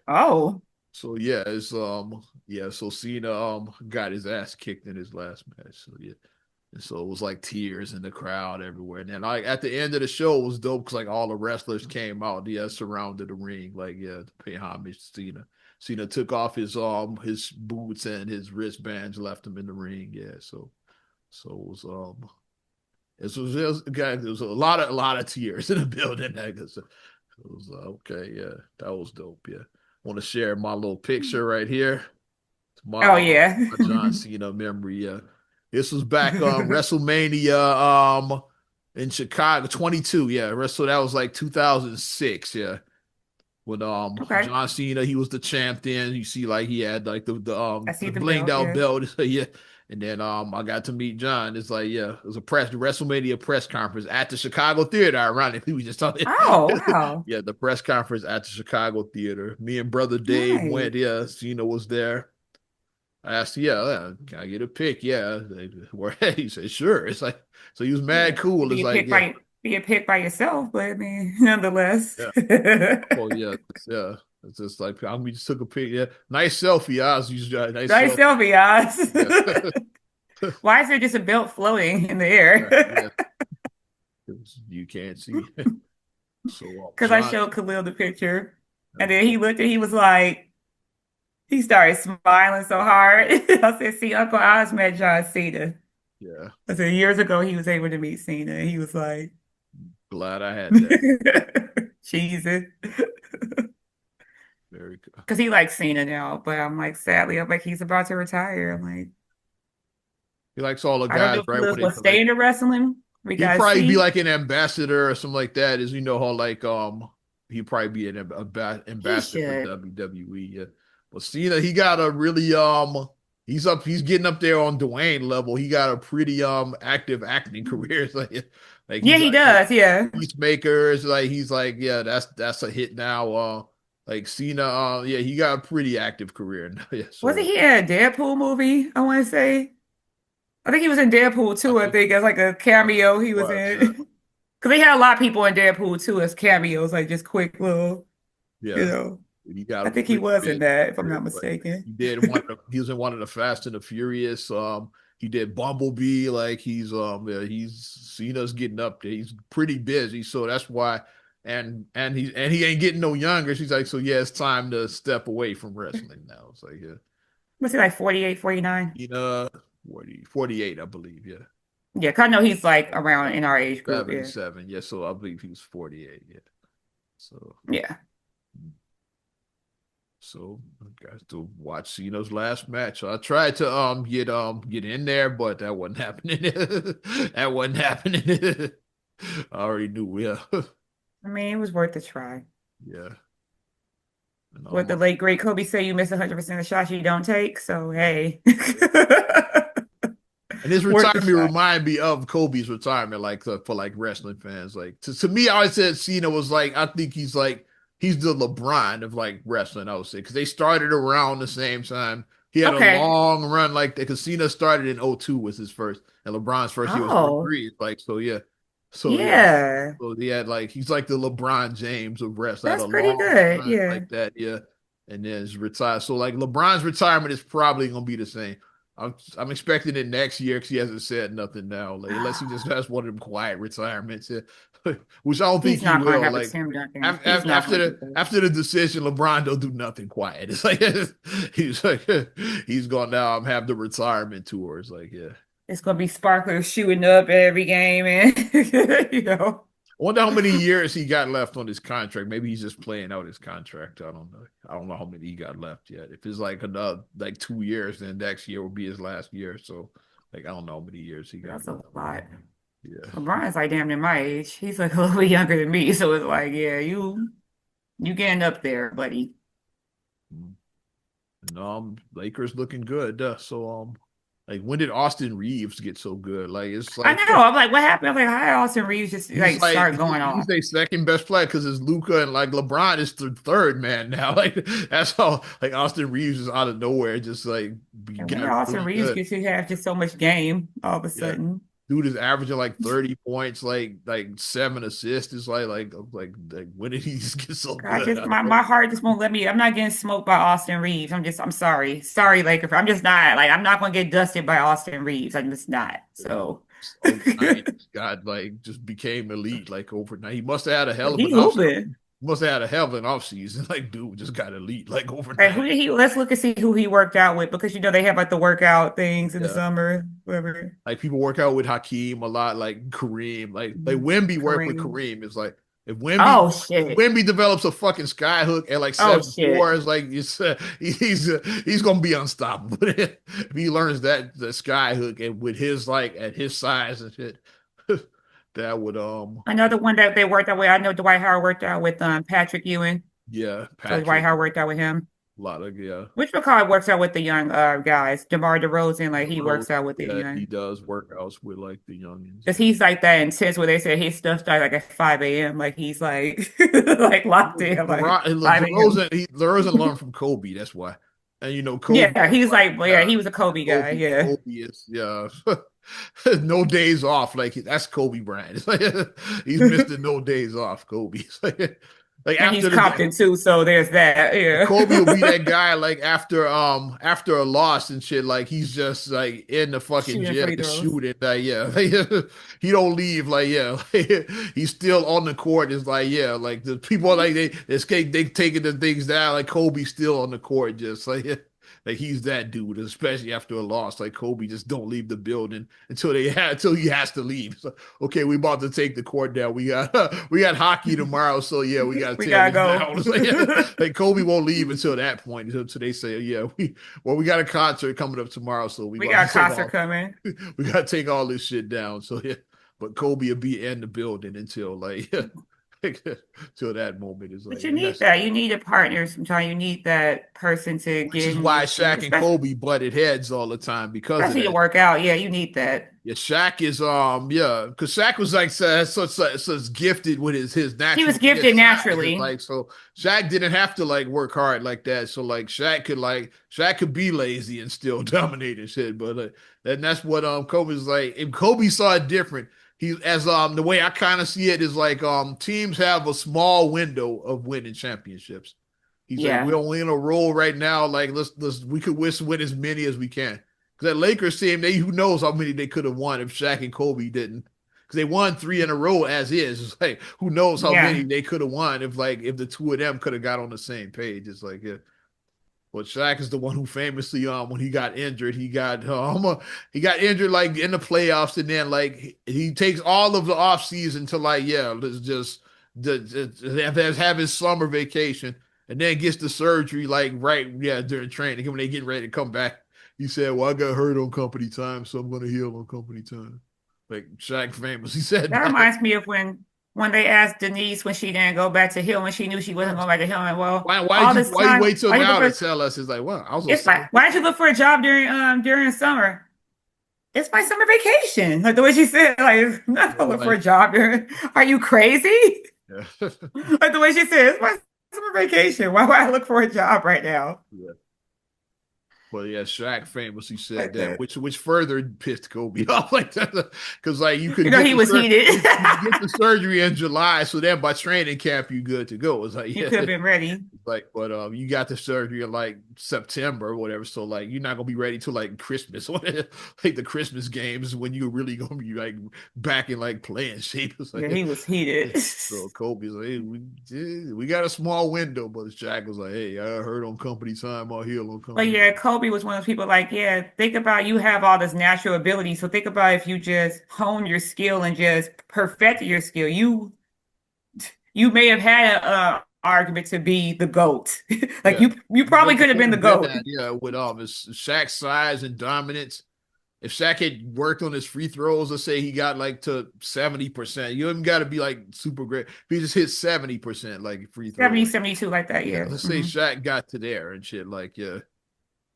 Speaker 2: oh,
Speaker 1: So yeah, it's yeah, so Cena got his ass kicked in his last match. So yeah. And so it was like tears in the crowd everywhere. And then like at the end of the show it was dope because like all the wrestlers came out, yeah, surrounded the ring, like yeah, to pay homage to Cena. Cena took off his boots and his wristbands, left him in the ring. Yeah, so it was a lot of tears in the building. I guess it was okay, yeah, that was dope. Yeah. Want to share my little picture right here. It's
Speaker 2: oh yeah.
Speaker 1: my John Cena memory. Yeah. This was back WrestleMania in Chicago 22. Yeah, Wrestle that was like 2006. Yeah. When
Speaker 2: Okay,
Speaker 1: John Cena he was the champ then. You see like he had like
Speaker 2: I see
Speaker 1: the
Speaker 2: the
Speaker 1: blinged
Speaker 2: belt.
Speaker 1: out
Speaker 2: Yeah.
Speaker 1: belt. Yeah. And then I got to meet John. It's like, yeah, it was a WrestleMania press conference at the Chicago Theater. Ironically, we just talked.
Speaker 2: Oh wow,
Speaker 1: Yeah, the press conference at the Chicago Theater. Me and brother Dave
Speaker 2: nice.
Speaker 1: went. Yeah, Cena was there. I asked, yeah, can I get a pic? Yeah. He said, sure. It's like, so he was mad
Speaker 2: Yeah,
Speaker 1: cool. It's like, yeah,
Speaker 2: be a pick by yourself, but I mean, nonetheless.
Speaker 1: yeah. Oh, yeah, yeah. It's just like we just took a picture. Yeah. Nice selfie, Oz. You just nice
Speaker 2: Nice
Speaker 1: selfie.
Speaker 2: selfie,
Speaker 1: Yeah.
Speaker 2: guys. Why is there just a belt floating in the air?
Speaker 1: Yeah. You can't see. So
Speaker 2: Because I
Speaker 1: John,
Speaker 2: showed Khalil the picture, and then he looked and he was like, he started smiling so hard. I said, "See, Uncle Oz met John Cena."
Speaker 1: yeah,
Speaker 2: I said, years ago he was able to meet Cena, and he was like,
Speaker 1: glad I had that.
Speaker 2: Jesus.
Speaker 1: Very good.
Speaker 2: Because he likes Cena now, but I'm like, sadly, I'm like, he's about to retire. I'm like,
Speaker 1: He likes all the
Speaker 2: I don't know
Speaker 1: guys,
Speaker 2: if he
Speaker 1: right? When they
Speaker 2: will
Speaker 1: collect,
Speaker 2: stay into wrestling. We
Speaker 1: he'd
Speaker 2: gotta
Speaker 1: probably be
Speaker 2: see.
Speaker 1: like an ambassador or something like that. As you know, how like he'd probably be an
Speaker 2: He
Speaker 1: ambassador for
Speaker 2: should.
Speaker 1: WWE. Yeah. But Cena, he got a really he's getting up there on Dwayne level. He got a pretty active acting career. It's like
Speaker 2: Yeah,
Speaker 1: he's
Speaker 2: he
Speaker 1: like
Speaker 2: does. Yeah.
Speaker 1: Peacemakers. Like he's like, yeah, that's a hit now. Like Cena, yeah, he got a pretty active career. Yeah,
Speaker 2: Wasn't
Speaker 1: so
Speaker 2: he in a Deadpool movie? I want to say. I think he was in Deadpool
Speaker 1: I
Speaker 2: too. I
Speaker 1: think
Speaker 2: think as like a
Speaker 1: I think
Speaker 2: cameo
Speaker 1: he
Speaker 2: he was
Speaker 1: was,
Speaker 2: in. Because they had a lot of people in Deadpool too as cameos, like just quick little, you
Speaker 1: yeah.
Speaker 2: know.
Speaker 1: He got
Speaker 2: I
Speaker 1: a
Speaker 2: think he
Speaker 1: pretty
Speaker 2: was in
Speaker 1: big
Speaker 2: that, if I'm
Speaker 1: career,
Speaker 2: not
Speaker 1: but
Speaker 2: mistaken.
Speaker 1: he was in one of the Fast and the Furious. He did Bumblebee. Like yeah, he's Cena's getting up there. He's pretty busy, so that's why. And he ain't getting no younger. She's like, so yeah, it's time to step away from wrestling now. It's like, yeah,
Speaker 2: Was he like 48, 49?
Speaker 1: you know, 48, I believe. Yeah,
Speaker 2: Yeah, 'cause I know he's like around in our age group. Yeah.
Speaker 1: 77. Yeah, so I believe he was 48. Yeah, so.
Speaker 2: Yeah.
Speaker 1: So I got to watch Cena's last match. So I tried to get in there, but that wasn't happening. That wasn't happening. I already knew. Yeah,
Speaker 2: I mean, it was worth a try.
Speaker 1: yeah. And
Speaker 2: What the late great Kobe say, you miss 100% of the shots you don't take. So, hey,
Speaker 1: and his
Speaker 2: worth the
Speaker 1: retirement
Speaker 2: try.
Speaker 1: reminded me of Kobe's retirement, like for like wrestling fans. Like to me, I always said Cena was like, I think he's the LeBron of like wrestling. I would say because they started around the same time. He had a
Speaker 2: Okay.
Speaker 1: long run like that. Because Cena started in '02 was his first, and LeBron's first year was
Speaker 2: Oh,
Speaker 1: '03. Like so yeah.
Speaker 2: yeah.
Speaker 1: So he had like he's like the LeBron James of wrestling. Had
Speaker 2: That's
Speaker 1: a
Speaker 2: pretty
Speaker 1: long
Speaker 2: good.
Speaker 1: run
Speaker 2: Yeah.
Speaker 1: like that, yeah. And then he's retired. So like LeBron's retirement is probably gonna be the same. I'm expecting it next year because he hasn't said nothing now, like, unless he just has one of them quiet retirements, yeah. Which I don't think
Speaker 2: He's
Speaker 1: he
Speaker 2: not going to
Speaker 1: will.
Speaker 2: have a
Speaker 1: Like
Speaker 2: Tim Duncan. He's not
Speaker 1: after
Speaker 2: going to do
Speaker 1: the
Speaker 2: that.
Speaker 1: after the decision, LeBron don't do nothing quiet. It's like he's like he's gonna now have the retirement tour. It's like, yeah.
Speaker 2: It's going to be sparklers shooting up every game. And,
Speaker 1: I wonder how many years he got left on his contract. Maybe he's just playing out his contract. I don't know. I don't know how many he got left yet. If it's like another like 2 years, then next year will be his last year. So like I don't know how many years he got
Speaker 2: that's a
Speaker 1: left.
Speaker 2: lot.
Speaker 1: Yeah.
Speaker 2: LeBron's like damn near my age. He's like a little bit younger than me. So it's like, yeah, you getting up there, buddy.
Speaker 1: And Lakers looking good. So like when did Austin Reeves get so good? Like it's
Speaker 2: I
Speaker 1: like
Speaker 2: know. I'm like, what happened? I'm like, how did Austin Reeves just
Speaker 1: he's
Speaker 2: like
Speaker 1: like
Speaker 2: start going
Speaker 1: he's
Speaker 2: off?
Speaker 1: their second best player because it's Luca and like LeBron is the third man now. Like that's how like Austin Reeves is out of nowhere, just like
Speaker 2: And when did
Speaker 1: got
Speaker 2: Austin
Speaker 1: really
Speaker 2: Reeves
Speaker 1: good.
Speaker 2: get to have just so much game all of a
Speaker 1: Yeah.
Speaker 2: sudden?
Speaker 1: Dude is averaging like 30 points, like 7 assists. It's like when did he just get so
Speaker 2: I
Speaker 1: good?
Speaker 2: just my heart just won't let me. I'm not getting smoked by Austin Reeves. I'm sorry. Sorry, Laker. I'm just not like I'm not gonna get dusted by Austin Reeves. I'm just not. So
Speaker 1: Overnight, God like just became elite like overnight. He must have had a hell of an
Speaker 2: he's
Speaker 1: off.
Speaker 2: hooping.
Speaker 1: Must have had a hell of an off season. Like dude just got elite like
Speaker 2: Hey, who
Speaker 1: overnight.
Speaker 2: did he? Let's look and see who he worked out with because they have like the workout things in the
Speaker 1: Yeah.
Speaker 2: summer, whatever.
Speaker 1: Like people work out with Hakeem a lot, like Kareem, like Wemby work with
Speaker 2: Kareem.
Speaker 1: Kareem. It's like
Speaker 2: Oh
Speaker 1: if
Speaker 2: shit.
Speaker 1: Wemby develops a fucking sky hook at like
Speaker 2: Oh
Speaker 1: 7'4",
Speaker 2: shit.
Speaker 1: it's like he's gonna be unstoppable. If he learns that the sky hook and with his like at his size and shit, that would
Speaker 2: Another one that they worked out with. I know Dwight Howard worked out with Patrick Ewing.
Speaker 1: yeah,
Speaker 2: So Dwight
Speaker 1: Patrick,
Speaker 2: Howard worked out with him.
Speaker 1: a lot of yeah.
Speaker 2: Which McCall works out with the young guys. DeMar DeRozan, like he
Speaker 1: Rose,
Speaker 2: works out with the
Speaker 1: yeah, he
Speaker 2: young.
Speaker 1: does workouts with like the youngins.
Speaker 2: Because he's like that intense where they say his stuff starts like at 5 a.m. Like he's like like locked in like 5 a.m.
Speaker 1: DeRozan learned from Kobe. That's why, and Kobe
Speaker 2: Yeah,
Speaker 1: was
Speaker 2: he's
Speaker 1: like,
Speaker 2: like, well, yeah, he was a Kobe guy. Yeah.
Speaker 1: Kobe is yeah, no days off. Like that's Kobe Bryant. It's like, he's missing no days off. Kobe. It's like, Like
Speaker 2: And he's
Speaker 1: after the
Speaker 2: Compton too, so there's that. Yeah.
Speaker 1: Kobe will be that guy like after a loss and shit, like he's just like in the fucking
Speaker 2: Shooting
Speaker 1: gym
Speaker 2: free throws.
Speaker 1: shooting. Like yeah, he don't leave. Like yeah, he's still on the court. It's like yeah, like the people like they taking the things down. Like Kobe's still on the court, just like yeah. Like he's that dude, especially after a loss. Like Kobe just don't leave the building until he has to leave. So, okay, we about to take the court down. We got we got hockey tomorrow, so yeah, we got
Speaker 2: We
Speaker 1: to tear
Speaker 2: gotta
Speaker 1: this
Speaker 2: go.
Speaker 1: down. Like, yeah, like Kobe won't leave until that point. Until they say, yeah, we got a concert coming up tomorrow, so we
Speaker 2: We
Speaker 1: about
Speaker 2: got
Speaker 1: to
Speaker 2: a
Speaker 1: take
Speaker 2: concert
Speaker 1: all
Speaker 2: coming.
Speaker 1: we got to take all this shit down. So yeah, but Kobe will be in the building until like till that moment is
Speaker 2: But
Speaker 1: like,
Speaker 2: you
Speaker 1: and
Speaker 2: need
Speaker 1: that's
Speaker 2: that. You need a partner sometimes. You need that person to
Speaker 1: which
Speaker 2: get
Speaker 1: is
Speaker 2: in
Speaker 1: why
Speaker 2: your shoes,
Speaker 1: Shaq and Kobe butted heads all the time because of
Speaker 2: especially to
Speaker 1: that.
Speaker 2: work out. Yeah, you need that.
Speaker 1: Yeah, Shaq is yeah, because Shaq was like such gifted with his
Speaker 2: He was
Speaker 1: natural
Speaker 2: gifted
Speaker 1: size. It's
Speaker 2: naturally.
Speaker 1: like so Shaq didn't have to like work hard like that. So Shaq could be lazy and still dominate and shit. But and that's what Kobe's like. If Kobe saw it different, he as the way I kind of see it is like teams have a small window of winning championships. He's like, we're
Speaker 2: Yeah.
Speaker 1: only in a roll right now. Like let's we could win as many as we can. Because that Lakers team, who knows how many they could have won if Shaq and Kobe didn't. Because they won three in a row as is. It's like who knows how many
Speaker 2: Yeah.
Speaker 1: they could have won if the two of them could have got on the same page. It's like yeah. But Shaq is the one who famously when he got injured, he got injured like in the playoffs, and then like he takes all of the off season to like yeah, let's just have his summer vacation, and then gets the surgery like right yeah during training when they getting ready to come back. He said, "Well, I got hurt on company time, so I'm gonna heal on company time." Like Shaq famous, he said
Speaker 2: That
Speaker 1: that.
Speaker 2: reminds me of when they asked Denise when she didn't go back to Hill when she knew she wasn't going back to Hill. And well, all this
Speaker 1: Why you
Speaker 2: time,
Speaker 1: wait till
Speaker 2: why you look
Speaker 1: now to
Speaker 2: for
Speaker 1: tell us? It's like, well, I was
Speaker 2: it's
Speaker 1: gonna
Speaker 2: like why did you look for a job during summer? It's my summer vacation. Like the way she said, like I'm not gonna look for a
Speaker 1: like
Speaker 2: job during. Are you crazy?
Speaker 1: yeah.
Speaker 2: Like the way she said, it's my summer vacation. Why would I look for a job right now?
Speaker 1: Yeah. But yeah, Shaq famously said
Speaker 2: Like
Speaker 1: that,
Speaker 2: that.
Speaker 1: which further pissed Kobe off like that, because like you
Speaker 2: You
Speaker 1: could
Speaker 2: know,
Speaker 1: get
Speaker 2: he was heated.
Speaker 1: you could get the surgery in July, so then by training camp you good to go. It's like
Speaker 2: You
Speaker 1: yeah,
Speaker 2: could have been ready.
Speaker 1: like but you got the surgery in like September or whatever, so like you're not gonna be ready till like Christmas, like the Christmas games when you're really gonna be like back in like playing shape. It's
Speaker 2: Yeah,
Speaker 1: like
Speaker 2: he was heated.
Speaker 1: so Kobe's like, hey, we got a small window, but Shaq was like, hey, I heard on company time, I'll heal on
Speaker 2: But
Speaker 1: company.
Speaker 2: yeah, Kobe was one of those people like, yeah, think about you have all this natural ability. So think about if you just hone your skill and just perfect your skill. You may have had a argument to be the GOAT. Like
Speaker 1: Yeah.
Speaker 2: you probably could have
Speaker 1: Could
Speaker 2: been the
Speaker 1: have been
Speaker 2: GOAT.
Speaker 1: that, yeah, with his Shaq's size and dominance. If Shaq had worked on his free throws, let's say he got like to 70%, you haven't got to be like super great. If he just hit 70% like free throw
Speaker 2: 70,
Speaker 1: rate.
Speaker 2: 72 like that,
Speaker 1: Yeah,
Speaker 2: yeah.
Speaker 1: let's say
Speaker 2: Hmm.
Speaker 1: Shaq got to there and shit, like yeah.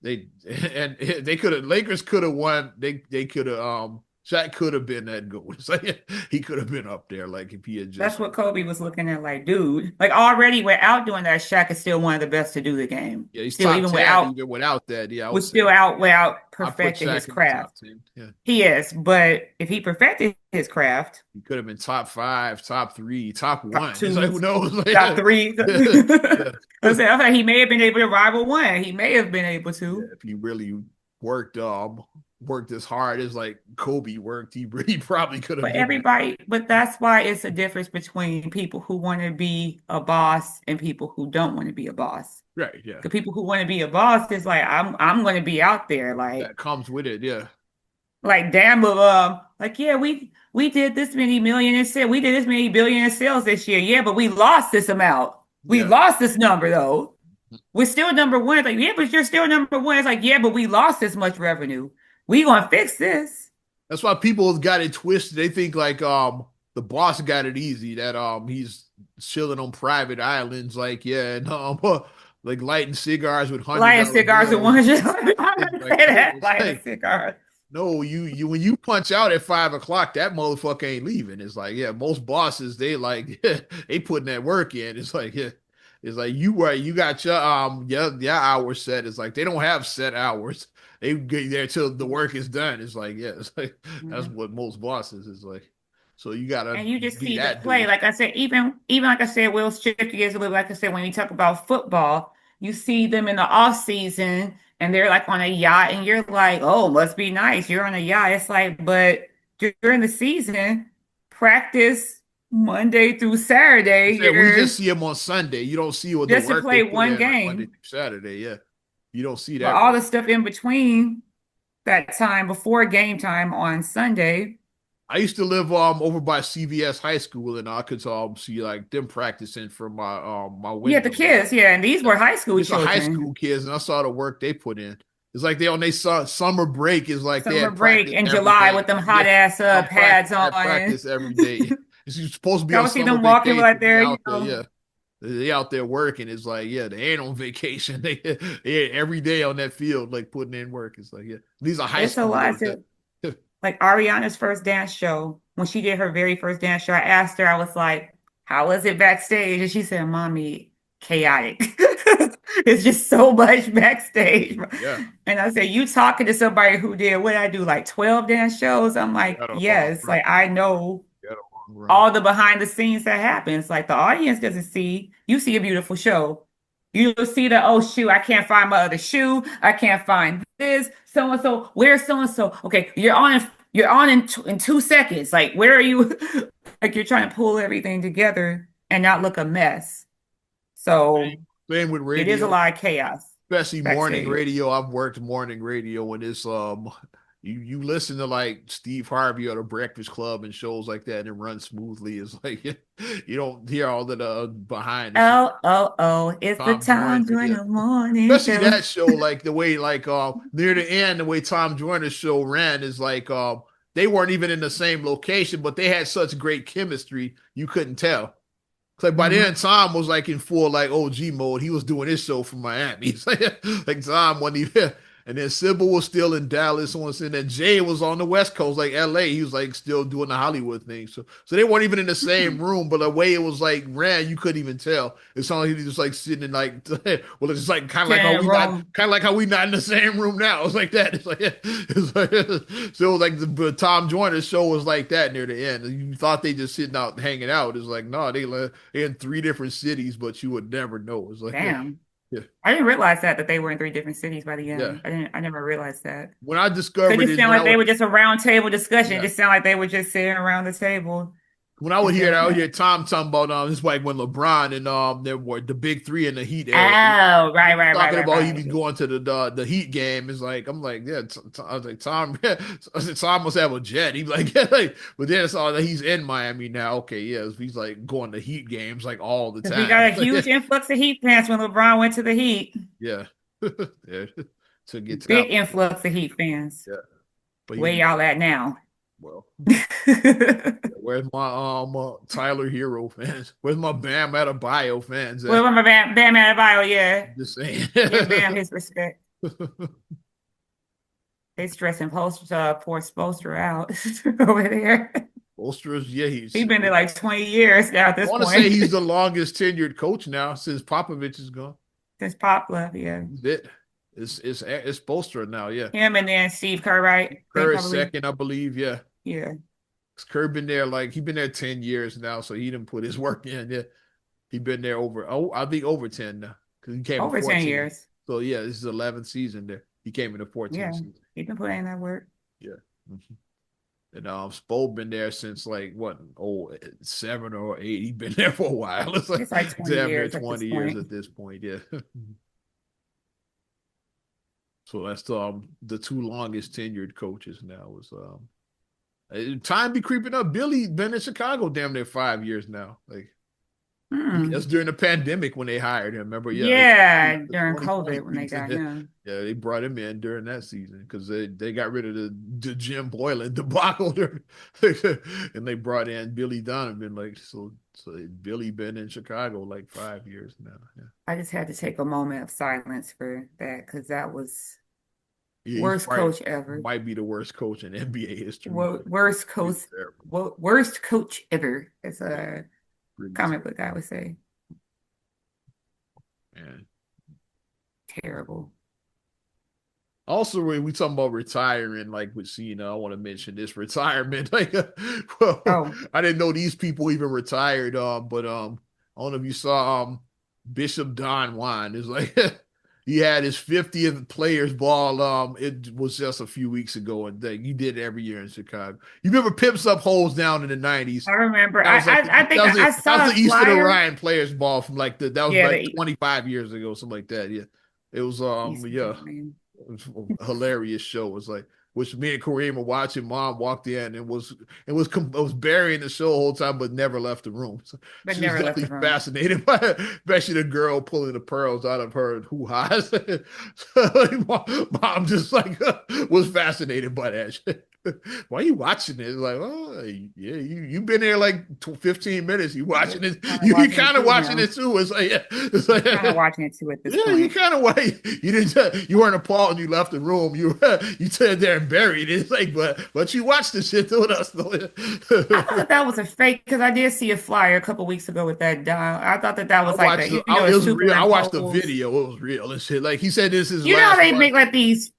Speaker 1: They and they could have Lakers could have won. They could have Shaq could have been that good. It's like, he could have been up there like if he had
Speaker 2: That's
Speaker 1: just
Speaker 2: what Kobe was looking at, like, dude. Like already without doing that, Shaq is still one of the best to do the game.
Speaker 1: yeah, he's
Speaker 2: Still,
Speaker 1: top
Speaker 2: even
Speaker 1: 10
Speaker 2: without
Speaker 1: even without that. Yeah, I would
Speaker 2: was
Speaker 1: say
Speaker 2: still out without
Speaker 1: I put
Speaker 2: perfecting his
Speaker 1: Shaq in the top
Speaker 2: craft.
Speaker 1: 10. Yeah.
Speaker 2: He is, but if he perfected his craft,
Speaker 1: He could have been top five, top three, top
Speaker 2: top
Speaker 1: one. It's like
Speaker 2: two,
Speaker 1: who knows?
Speaker 2: top three.
Speaker 1: Yeah.
Speaker 2: I thought he may have been able to rival one. He may have been able
Speaker 1: Yeah,
Speaker 2: to.
Speaker 1: if he really worked as hard as like Kobe worked, he probably could have been that.
Speaker 2: But that's why it's a difference between people who want to be a boss and people who don't want to be a boss.
Speaker 1: Right, yeah.
Speaker 2: The people who want to be a boss is like, I'm going to be out there,
Speaker 1: That comes with it, yeah.
Speaker 2: like damn, like yeah, we did this many million in sales, we did this many billion in sales this year, yeah, but we lost this amount. We
Speaker 1: Yeah.
Speaker 2: lost this number though. We're still number one. It's like, yeah, but you're still number one. It's like, yeah, but we lost this much revenue. We gonna fix this.
Speaker 1: That's why people got it twisted. They think like the boss got it easy, that he's chilling on private islands, like yeah, and like lighting cigars with
Speaker 2: Lion
Speaker 1: $100
Speaker 2: cigars at
Speaker 1: bills.
Speaker 2: 100.
Speaker 1: It's
Speaker 2: I'm gonna
Speaker 1: like,
Speaker 2: say
Speaker 1: no,
Speaker 2: that. Lion cigars.
Speaker 1: no, you when you punch out at 5 o'clock, that motherfucker ain't leaving. It's like, yeah, most bosses they like they putting that work in. It's like, yeah, it's like you got your your hours set. It's like they don't have set hours. They get there till the work is done. It's like, yeah, it's like that's
Speaker 2: Mhm.
Speaker 1: what most bosses is like. So you gotta
Speaker 2: And you just
Speaker 1: be
Speaker 2: see the
Speaker 1: that
Speaker 2: play.
Speaker 1: dude.
Speaker 2: Like I said, even like I said, we'll shift gears a little. Like I said, when we talk about football, you see them in the off season and they're like on a yacht, and you're like, oh, must be nice. You're on a yacht. It's like, but during the season, practice Monday through
Speaker 1: I
Speaker 2: Saturday,
Speaker 1: said we just
Speaker 2: you're
Speaker 1: see him on Sunday. You don't see what the
Speaker 2: just to
Speaker 1: work they
Speaker 2: play
Speaker 1: put
Speaker 2: one
Speaker 1: in like Monday
Speaker 2: game.
Speaker 1: through Saturday. Yeah, you don't see
Speaker 2: But
Speaker 1: that
Speaker 2: all
Speaker 1: work.
Speaker 2: the stuff in between that time before game time on Sunday.
Speaker 1: I used to live over by CVS High School, and I could see like them practicing from my
Speaker 2: Yeah, the
Speaker 1: window.
Speaker 2: kids, yeah, and these were high school
Speaker 1: These are high
Speaker 2: children.
Speaker 1: school kids, and I saw the work they put in. It's like they on they saw summer break is like they
Speaker 2: Summer
Speaker 1: had
Speaker 2: break
Speaker 1: practice
Speaker 2: in
Speaker 1: every
Speaker 2: July
Speaker 1: day.
Speaker 2: with them
Speaker 1: Yeah,
Speaker 2: hot ass
Speaker 1: I'm practice
Speaker 2: pads
Speaker 1: at
Speaker 2: on.
Speaker 1: practice every day. It's supposed to be
Speaker 2: I
Speaker 1: on
Speaker 2: would see
Speaker 1: summer
Speaker 2: them walking
Speaker 1: vacation.
Speaker 2: like
Speaker 1: They
Speaker 2: they're,
Speaker 1: out there, yeah. They out there working. It's like, yeah, they ain't on vacation. They every day on that field, like putting in work. It's like, yeah, these are high
Speaker 2: it's a lot.
Speaker 1: schoolers. That,
Speaker 2: To, like Ariana's first dance show, when she did her very first dance show, I asked her, I was like, how was it backstage? And she said, Mommy, chaotic. It's just so much backstage.
Speaker 1: yeah,
Speaker 2: And I said, you talking to somebody who did what I do, like 12 dance shows? I'm
Speaker 1: they
Speaker 2: like,
Speaker 1: got a long
Speaker 2: yes,
Speaker 1: run.
Speaker 2: like I know
Speaker 1: They got a long run.
Speaker 2: all the behind the scenes that happens. Like the audience doesn't see, you see a beautiful show. You'll see the, oh shoot, I can't find my other shoe. I can't find this. So and so, where's so and so? Okay, you're on in 2 seconds. Like, where are you? Like you're trying to pull everything together and not look a mess. So
Speaker 1: Same with
Speaker 2: it is a
Speaker 1: radio.
Speaker 2: lot of chaos
Speaker 1: Especially morning
Speaker 2: backstage.
Speaker 1: radio. I've worked morning radio and it's you listen to like Steve Harvey or the Breakfast Club and shows like that and it runs smoothly. It's like you don't hear all of the behind the scenes.
Speaker 2: Oh, oh, oh, it's the
Speaker 1: Tom Joyner,
Speaker 2: Tom
Speaker 1: yeah.
Speaker 2: Joyner morning
Speaker 1: Especially
Speaker 2: show.
Speaker 1: that show, like the way like near the end, the way Tom Joyner's show ran is like they weren't even in the same location, but they had such great chemistry you couldn't tell. It's like by then,
Speaker 2: Mhm.
Speaker 1: Tom was like in full like OG mode. He was doing his show from Miami. It's like Tom wasn't even. And then Sybil was still in Dallas, and then Jay was on the West Coast, like LA. He was like still doing the Hollywood thing. So they weren't even in the same room, but the way it was like ran, you couldn't even tell. It sounded like he was just like sitting in like well, it's like kind of like
Speaker 2: Sitting
Speaker 1: how
Speaker 2: in a
Speaker 1: we not
Speaker 2: room.
Speaker 1: kind of like how we not in the same room now. It's like that. It's like so it was like the Tom Joyner's show was like that near the end. You thought they just sitting out hanging out. It's like no, they in three different cities, but you would never know. It's like
Speaker 2: Damn.
Speaker 1: yeah,
Speaker 2: I didn't realize that they were in three different cities by the
Speaker 1: yeah.
Speaker 2: end. I never realized that.
Speaker 1: When I
Speaker 2: Cause
Speaker 1: discovered
Speaker 2: it just
Speaker 1: it,
Speaker 2: sounded like they were just a round table discussion. It
Speaker 1: yeah,
Speaker 2: just sounded like they were just sitting around the table
Speaker 1: when I would hear
Speaker 2: instead
Speaker 1: that,
Speaker 2: of
Speaker 1: I would hear Tom talking about it's like when LeBron and there were the big three in the Heat era.
Speaker 2: oh, right, right, right,
Speaker 1: Talking
Speaker 2: right,
Speaker 1: about he
Speaker 2: right.
Speaker 1: be going to the Heat game is like I'm like yeah I was like Tom I said Tom must have a jet he's like yeah like, but then it's all that he's in Miami now okay yeah he's like going to Heat games like all the
Speaker 2: Because we got
Speaker 1: time
Speaker 2: a huge influx of Heat fans when LeBron went to the Heat.
Speaker 1: yeah yeah to get
Speaker 2: Big
Speaker 1: talented
Speaker 2: influx of Heat fans.
Speaker 1: yeah but
Speaker 2: Where
Speaker 1: he
Speaker 2: y'all at now?
Speaker 1: well where's my Tyler Hero fans where's my Bam Adebayo fans
Speaker 2: Well,
Speaker 1: at
Speaker 2: I'm a Bam Adebayo, yeah.
Speaker 1: just saying
Speaker 2: Give Bam his respect. They stressing poor Spoelstra out over there.
Speaker 1: Bolsters yeah
Speaker 2: He's
Speaker 1: he's
Speaker 2: been there like 20 years now at
Speaker 1: I
Speaker 2: this
Speaker 1: want to say
Speaker 2: point.
Speaker 1: he's the longest tenured coach now since Popovich is gone.
Speaker 2: Since Pop left, yeah.
Speaker 1: He's it. It's Bolster now, yeah.
Speaker 2: Him and then Steve Kerr, right? They
Speaker 1: Kerr is
Speaker 2: probably,
Speaker 1: second, I believe, yeah.
Speaker 2: yeah.
Speaker 1: Kerr been there like he been there 10 years now, so he didn't put his work in. Yeah. He been there I think over 10 now. Because he came in
Speaker 2: Over 10
Speaker 1: 14.
Speaker 2: years.
Speaker 1: So yeah, this is 11th season there. He came in the 14th
Speaker 2: Yeah.
Speaker 1: season.
Speaker 2: He's been putting in that work.
Speaker 1: Yeah. Mhm. And Spo been there since like what 7 or 8. He been there for a while. It's like
Speaker 2: It's like 20
Speaker 1: damn near
Speaker 2: years at this
Speaker 1: 20 years
Speaker 2: point.
Speaker 1: at this point. Yeah. So that's the two longest tenured coaches now is time be creeping up. Billy been in Chicago damn near 5 years now. Like
Speaker 2: Hmm.
Speaker 1: that's during the pandemic when they hired him. Remember? Yeah,
Speaker 2: Yeah,
Speaker 1: the
Speaker 2: during
Speaker 1: 2020
Speaker 2: COVID when they
Speaker 1: season.
Speaker 2: got him.
Speaker 1: Yeah, they brought him in during that season because they got rid of the Jim Boylan debacle, and they brought in Billy Donovan. Like so Billy been in Chicago like 5 years now. Yeah,
Speaker 2: I just had to take a moment of silence for that because that was
Speaker 1: yeah he's
Speaker 2: worst
Speaker 1: probably
Speaker 2: coach ever.
Speaker 1: might be the worst coach in NBA history.
Speaker 2: Worst coach,
Speaker 1: Pretty terrible.
Speaker 2: worst coach ever, as
Speaker 1: Yeah,
Speaker 2: a
Speaker 1: pretty
Speaker 2: comic book guy would say.
Speaker 1: terrible.
Speaker 2: Terrible.
Speaker 1: Also, when we talking about retiring, like with Cena, I want to mention this retirement. Like, well,
Speaker 2: Oh,
Speaker 1: I didn't know these people even retired. But I don't know if you saw Bishop Don Juan. It's like he had his 50th Players Ball. It was just a few weeks ago, and he did it every year in Chicago. You remember Pimps Up Holes Down in the '90s?
Speaker 2: I remember.
Speaker 1: That was like
Speaker 2: I think I
Speaker 1: that was
Speaker 2: saw a
Speaker 1: the Eastern
Speaker 2: flyer.
Speaker 1: Orion Players Ball from like that was
Speaker 2: Yeah,
Speaker 1: like
Speaker 2: the
Speaker 1: 25 years ago, something like that. Yeah, it was
Speaker 2: Eastern
Speaker 1: yeah.
Speaker 2: Orion.
Speaker 1: It was a hilarious show. It was like, which me and Kareem were watching. Mom walked in and was burying the show the whole time, but never left the room. So
Speaker 2: But
Speaker 1: she was
Speaker 2: never left the
Speaker 1: definitely
Speaker 2: room.
Speaker 1: fascinated by it, especially the girl pulling the pearls out of her hoo ha's. Mom just like was fascinated by that shit. Why are you watching it? Like, oh yeah, you've been there like 15 minutes. You
Speaker 2: Yeah,
Speaker 1: watching it?
Speaker 2: kind of
Speaker 1: You
Speaker 2: watching it
Speaker 1: kind of
Speaker 2: too
Speaker 1: watching
Speaker 2: now.
Speaker 1: it too. It's like, yeah, it's like
Speaker 2: Kind of watching it too at this
Speaker 1: yeah, you
Speaker 2: point.
Speaker 1: kind of why you didn't you weren't appalled and you left the room. You stood there and buried it. It's like, but you watched the shit with us though.
Speaker 2: I thought that that was a fake because I did see a flyer a couple weeks ago with that dial. I thought that that
Speaker 1: I
Speaker 2: was like
Speaker 1: watched
Speaker 2: the,
Speaker 1: it
Speaker 2: it's
Speaker 1: was real. I watched the
Speaker 2: superimposed.
Speaker 1: video. It was real and shit. Like he said, this is his
Speaker 2: You know how
Speaker 1: last
Speaker 2: they
Speaker 1: one.
Speaker 2: make like these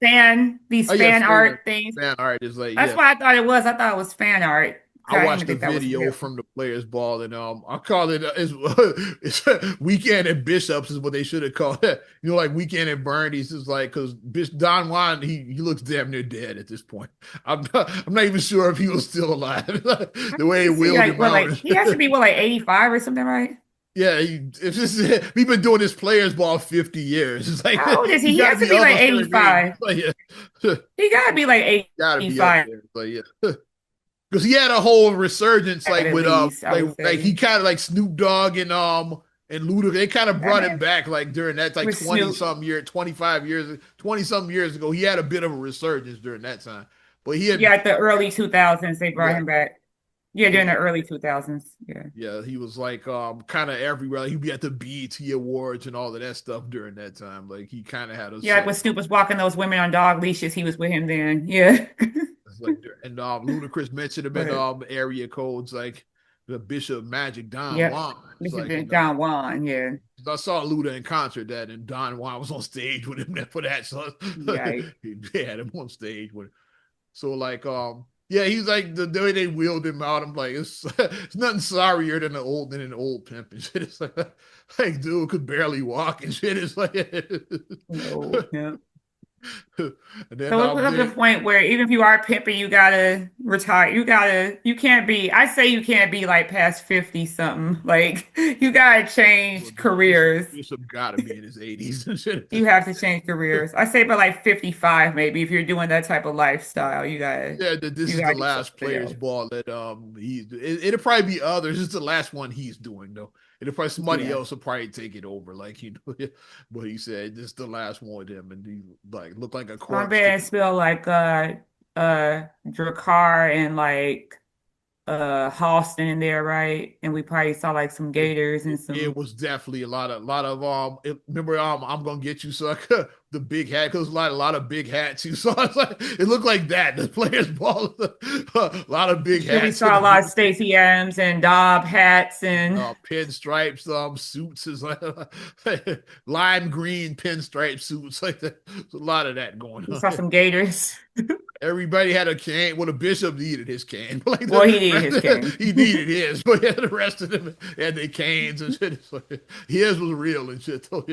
Speaker 1: Oh yeah,
Speaker 2: fan art things?
Speaker 1: fan art is like
Speaker 2: That's
Speaker 1: yeah.
Speaker 2: what I thought it was. I thought it was fan art.
Speaker 1: I
Speaker 2: I didn't even
Speaker 1: watched the
Speaker 2: think that was
Speaker 1: video
Speaker 2: real.
Speaker 1: from the Players Ball, and I call it it's Weekend at Bishops is what they should have called it. You know, like Weekend at Bernie's is like because Don Juan he looks damn near dead at this point. I'm not even sure if he was still alive. The way he
Speaker 2: Let's see,
Speaker 1: wheeled
Speaker 2: like
Speaker 1: him
Speaker 2: what,
Speaker 1: out.
Speaker 2: like he has to be what, like 85 or something, right?
Speaker 1: Yeah, it's just we've been doing this Players Ball 50 years. It's like
Speaker 2: How old is he?
Speaker 1: you
Speaker 2: He
Speaker 1: got to
Speaker 2: has to
Speaker 1: be
Speaker 2: be
Speaker 1: of
Speaker 2: like
Speaker 1: a certain age.
Speaker 2: 85.
Speaker 1: Like, yeah.
Speaker 2: He gotta be like
Speaker 1: Got to be up
Speaker 2: 85
Speaker 1: there. Like yeah. Because he had a whole resurgence like
Speaker 2: at
Speaker 1: with
Speaker 2: least, I would
Speaker 1: like he
Speaker 2: say.
Speaker 1: kind of like Snoop Dogg and Luda, they kind of
Speaker 2: That
Speaker 1: brought him
Speaker 2: man
Speaker 1: back like during that like
Speaker 2: with
Speaker 1: 20
Speaker 2: Snoop.
Speaker 1: something year 25 years 20 something years ago. He had a bit of a resurgence during that time, but he had
Speaker 2: Yeah, at the early 2000s, they brought
Speaker 1: yeah
Speaker 2: him back. Yeah,
Speaker 1: yeah
Speaker 2: during the early 2000s. Yeah.
Speaker 1: yeah he was like kind of everywhere. Like, he'd be at the BET Awards and all of that stuff during that time. Like he kind of had a
Speaker 2: Yeah, like
Speaker 1: set.
Speaker 2: when Snoop was walking those women on dog leashes, he was with him then. Yeah.
Speaker 1: It's like and Ludacris mentioned him in
Speaker 2: But
Speaker 1: area codes like the Bishop Magic Don
Speaker 2: yeah,
Speaker 1: Juan. It's
Speaker 2: this has
Speaker 1: like
Speaker 2: been Don Juan. Yeah.
Speaker 1: I saw Luda in concert that, and Don Juan was on stage with him for that. So
Speaker 2: Yeah.
Speaker 1: he had him on stage with. So like yeah, he's like the way they wheeled him out. I'm like it's nothing sorrier than an old pimp and shit. It's like dude could barely walk and shit. It's like
Speaker 2: No. Yeah.
Speaker 1: and then
Speaker 2: So it's up to the point where even if you are pimping, you gotta retire. You can't be, I say you can't be like past 50 something. Like you gotta
Speaker 1: well,
Speaker 2: change
Speaker 1: Bishop,
Speaker 2: careers.
Speaker 1: Bishop gotta be in his 80s and shit.
Speaker 2: You have to change careers. I say by like 55, maybe if you're doing that type of lifestyle,
Speaker 1: Yeah, this
Speaker 2: you
Speaker 1: is the
Speaker 2: gotta do
Speaker 1: last
Speaker 2: something
Speaker 1: Players
Speaker 2: else.
Speaker 1: Ball that it'll probably be others. It's the last one he's doing though. It'll probably somebody
Speaker 2: Yeah.
Speaker 1: else will probably take it over, like but he said this is the last one with him, and he like looked like a
Speaker 2: My
Speaker 1: corpse.
Speaker 2: bad spell like Drakkar and like Halston in there, right? And we probably saw like some Gators and
Speaker 1: It
Speaker 2: some
Speaker 1: was definitely a lot of remember I'm gonna get you sucker the big hat because a lot of big hats you saw. It's like, it looked like that the Players Ball a lot of big
Speaker 2: yeah, we
Speaker 1: hats in
Speaker 2: saw a
Speaker 1: the
Speaker 2: lot of
Speaker 1: booth.
Speaker 2: Stacey Adams and Dobb hats and
Speaker 1: Pinstripes, suits is like lime green pinstripe suits like that. There's a lot of that going
Speaker 2: we
Speaker 1: on.
Speaker 2: saw some Gators.
Speaker 1: Everybody had a cane. Well, the bishop needed his cane. Like
Speaker 2: Well, he did his
Speaker 1: he
Speaker 2: cane.
Speaker 1: needed his, but yeah, the rest of them had their canes and shit. It's like, his was real and shit. So,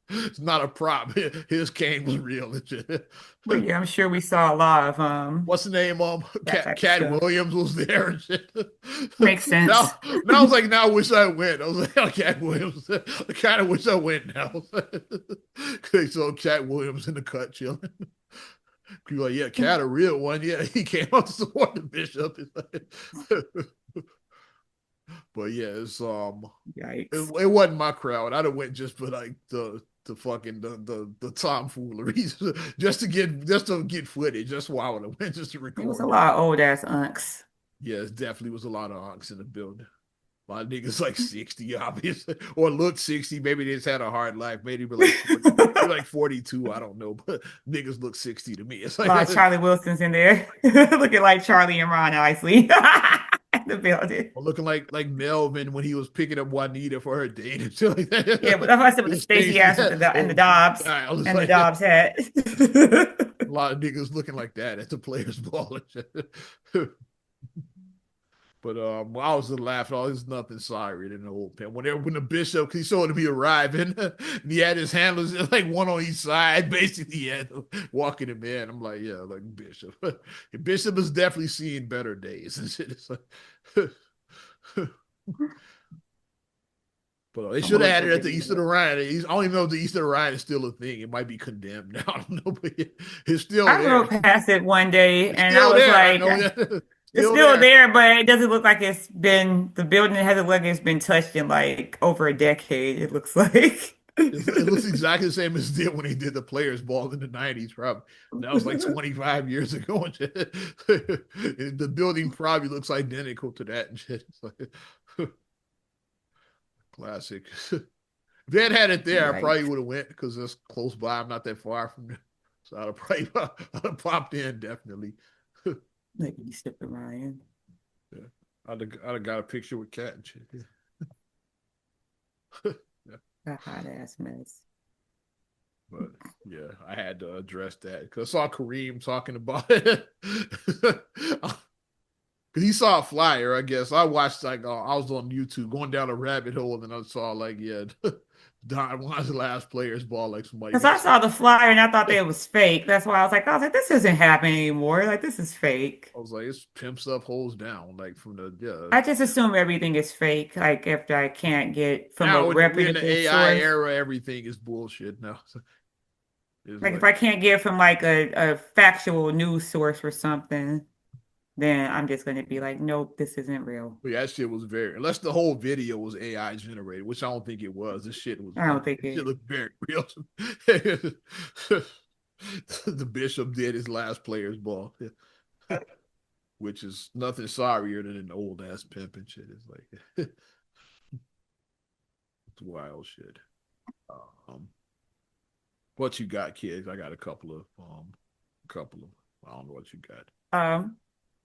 Speaker 1: it's not a prop. His cane was real and shit.
Speaker 2: But yeah, I'm sure we saw a lot of
Speaker 1: What's the name?
Speaker 2: that type of
Speaker 1: Cat
Speaker 2: stuff.
Speaker 1: Williams was there and shit.
Speaker 2: Makes sense.
Speaker 1: Now I was like, now I wish I went. I was like, oh, Cat Williams. I kind of wish I went now. So Cat Williams in the cut chilling. You're like, yeah, Cat a real one. Yeah, he came out to support the bishop. But yeah,
Speaker 2: Yikes.
Speaker 1: it wasn't my crowd. I'd have went just for like the fucking the tomfoolery, just to get footage. That's why I would have went just to
Speaker 2: It was a
Speaker 1: record that.
Speaker 2: lot of old ass unks.
Speaker 1: Yeah, it definitely was a lot of honks in the building. A lot of niggas like 60, obviously, or looked 60. Maybe they just had a hard life. Maybe like 40, maybe like 42. I don't know, but niggas look 60 to me. It's
Speaker 2: A
Speaker 1: like
Speaker 2: lot of Charlie Wilson's in there, looking like Charlie and Ron Isley. the building.
Speaker 1: Or looking like Melvin when he was picking up Juanita for her date and shit like that.
Speaker 2: Yeah, but that's what I said with the
Speaker 1: His
Speaker 2: Stacey
Speaker 1: Stacey
Speaker 2: ass with
Speaker 1: hat.
Speaker 2: and the
Speaker 1: Oh,
Speaker 2: Dobbs
Speaker 1: I was
Speaker 2: and the
Speaker 1: like, a
Speaker 2: Dobbs hat.
Speaker 1: lot of niggas looking like that at the players' ball and shit. But I was laughing. Oh, there's nothing sorry than the old pen. When the bishop, he saw him be arriving, and he had his handlers like one on each side, basically, he had walking him in. I'm like, yeah, like Bishop. Bishop is definitely seeing better days and shit. It's like, but they
Speaker 2: I'm
Speaker 1: should
Speaker 2: gonna
Speaker 1: have
Speaker 2: look
Speaker 1: had
Speaker 2: for
Speaker 1: it at the
Speaker 2: video
Speaker 1: East of the Rhine. I don't even know if the East of the Rhine is still a thing. It might be condemned now. I don't know, but it's still
Speaker 2: I
Speaker 1: there.
Speaker 2: rode past it one day
Speaker 1: It's
Speaker 2: and I
Speaker 1: still
Speaker 2: was
Speaker 1: there. I
Speaker 2: like,
Speaker 1: know that.
Speaker 2: it's
Speaker 1: Still
Speaker 2: still
Speaker 1: there.
Speaker 2: there, but it doesn't look like it's been, the building hasn't looked like it's been touched in like over a decade, it looks like.
Speaker 1: It looks exactly the same as it did when he did the players ball in the 90s, probably. That was like 25 years ago. And shit. The building probably looks identical to that and shit. It's like, classic. If they had it there, I probably
Speaker 2: Yikes.
Speaker 1: would have went because it's close by. I'm not that far from there. So I'd have popped in definitely.
Speaker 2: Like you stupid Ryan.
Speaker 1: Yeah. I'd have got a picture with Cat and shit. Yeah.
Speaker 2: A hot ass mess.
Speaker 1: But yeah, I had to address that because I saw Kareem talking about it. Because he saw a flyer, I guess. I watched like I was on YouTube going down a rabbit hole, and I saw like Don Juan's last players ball like somebody
Speaker 2: Because I
Speaker 1: got.
Speaker 2: saw the flyer and I thought that it was fake. That's why I was like, this isn't happening anymore. Like this is fake.
Speaker 1: I was like, it's pimps up, holes down, like from the
Speaker 2: I just assume everything is fake. Like if I can't get from a
Speaker 1: Now we're in the
Speaker 2: reputable
Speaker 1: AI
Speaker 2: source.
Speaker 1: era, everything is bullshit now. It's
Speaker 2: Like if
Speaker 1: like
Speaker 2: I can't get from like a factual news source or something, then I'm just gonna be like, nope, this isn't real.
Speaker 1: but yeah, that shit was very unless the whole video was AI generated, which I don't think it was. This shit was
Speaker 2: I don't think
Speaker 1: it shit
Speaker 2: it.
Speaker 1: looked very real. The bishop did his last player's ball, which is nothing sorrier than an old ass pimp and shit. It's like it's wild shit. Um, what you got, kids? I got a couple of I don't know what you got.
Speaker 2: Um,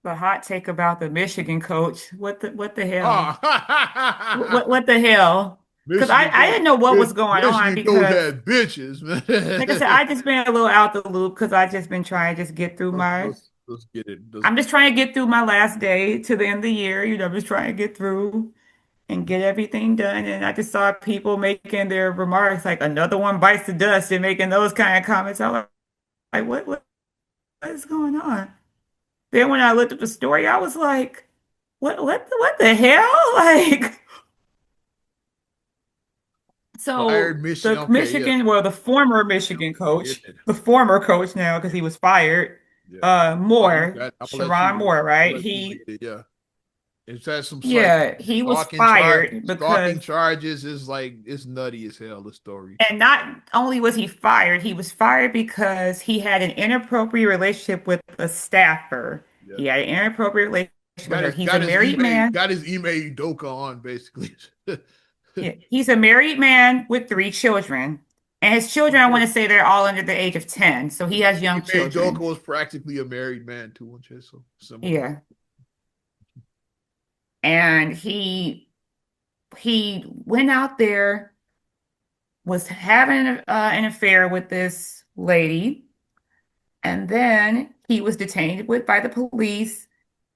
Speaker 2: the hot take about the Michigan coach. What the hell?
Speaker 1: Oh,
Speaker 2: What the hell? Because
Speaker 1: Michigan
Speaker 2: I
Speaker 1: coach,
Speaker 2: didn't know what was going on
Speaker 1: Michigan coach
Speaker 2: because
Speaker 1: had bitches,
Speaker 2: like I said,
Speaker 1: man.
Speaker 2: I just been a little out the loop because I just been trying to just get through my
Speaker 1: Let's get it.
Speaker 2: I'm just trying to get through my last day to the end of the year, I'm just trying to get through and get everything done. And I just saw people making their remarks like another one bites the dust and making those kind of comments. I was like, what is going on? Then when I looked at the story, I was like, what the hell? Like, so
Speaker 1: Fired Michigan.
Speaker 2: the
Speaker 1: Okay, yeah,
Speaker 2: Michigan, well, the former Michigan
Speaker 1: yeah,
Speaker 2: coach, the former coach now because he was fired,
Speaker 1: yeah. Oh, you
Speaker 2: Moore,
Speaker 1: got. I'm gonna let
Speaker 2: Sharon
Speaker 1: you.
Speaker 2: Moore,
Speaker 1: I'm
Speaker 2: right?
Speaker 1: gonna let you read it. Yeah, it's had some like
Speaker 2: He was fired
Speaker 1: stalking
Speaker 2: because,
Speaker 1: charges is like it's nutty as hell. The story.
Speaker 2: and not only was he was fired because he had an inappropriate relationship with a staffer.
Speaker 1: Yeah,
Speaker 2: He had an inappropriate relationship with her. He's a married man.
Speaker 1: got his email Doka on basically.
Speaker 2: Yeah, he's a married man with three children. And his children, I want to say they're all under the age of 10. So he has young
Speaker 1: Ime Doka
Speaker 2: children.
Speaker 1: was practically a married man too, and shit, so similar.
Speaker 2: Yeah. And he went out there, was having an affair with this lady, and then he was detained by the police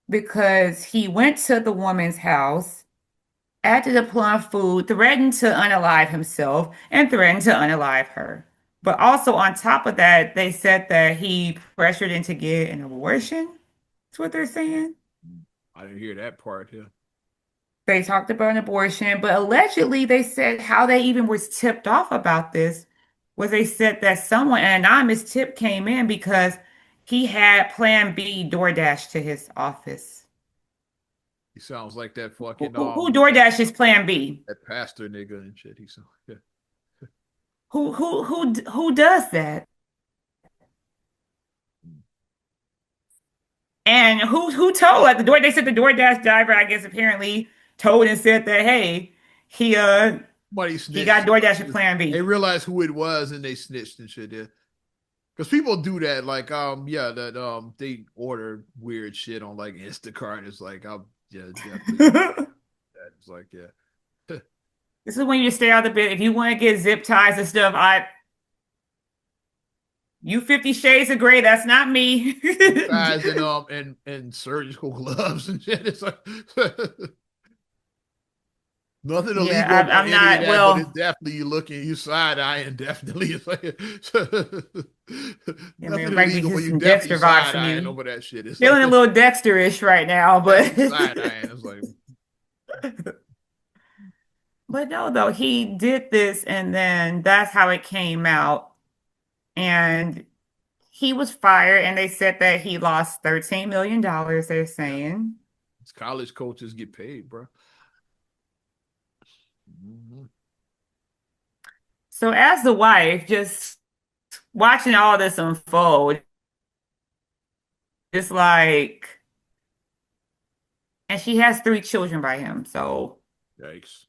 Speaker 2: because he went to the woman's house, acted upon food, threatened to unalive himself, and threatened to unalive her. But also on top of that, they said that he pressured him to get an abortion. That's what they're saying.
Speaker 1: I didn't hear that part here.
Speaker 2: They talked about an abortion, but allegedly they said how they even was tipped off about this was they said that someone, an anonymous tip came in because he had Plan B DoorDash to his office.
Speaker 1: He sounds like that
Speaker 2: Who,
Speaker 1: fucking
Speaker 2: who DoorDash is Plan B?
Speaker 1: that pastor nigga and shit. He sounds yeah.
Speaker 2: Who does that? And who told at the door? They said the DoorDash driver, I guess, apparently told and said that hey, he
Speaker 1: Somebody
Speaker 2: he got
Speaker 1: snitched.
Speaker 2: DoorDash at Plan
Speaker 1: They
Speaker 2: B.
Speaker 1: realized who it was and they snitched and shit. Yeah. Because people do that, like yeah, that they order weird shit on like Instacart. It's like yeah, definitely. That's like, yeah.
Speaker 2: This is when you stay out of the bed. If you want to get zip ties and stuff, you 50 Shades of Grey, that's not me.
Speaker 1: Guys and surgical gloves and shit. It's like nothing
Speaker 2: Yeah,
Speaker 1: illegal about
Speaker 2: I'm
Speaker 1: any of
Speaker 2: not,
Speaker 1: that, but it's
Speaker 2: well,
Speaker 1: definitely you looking, you side eyeing definitely. It's like
Speaker 2: I mean, it
Speaker 1: nothing
Speaker 2: might be
Speaker 1: illegal, but
Speaker 2: just
Speaker 1: you
Speaker 2: some
Speaker 1: definitely
Speaker 2: Dexter vibes
Speaker 1: side
Speaker 2: from
Speaker 1: eyeing
Speaker 2: you.
Speaker 1: over that shit. It's like
Speaker 2: Feeling a little Dexter-ish right now, but
Speaker 1: definitely side eyeing. It's like
Speaker 2: but no, though, he did this and then that's how it came out. And he was fired and they said that he lost $13 million, they're
Speaker 1: yeah,
Speaker 2: saying.
Speaker 1: it's college coaches get paid, bro. Mhm.
Speaker 2: So as the wife, just watching all this unfold, it's like, and she has three children by him. So
Speaker 1: Yikes.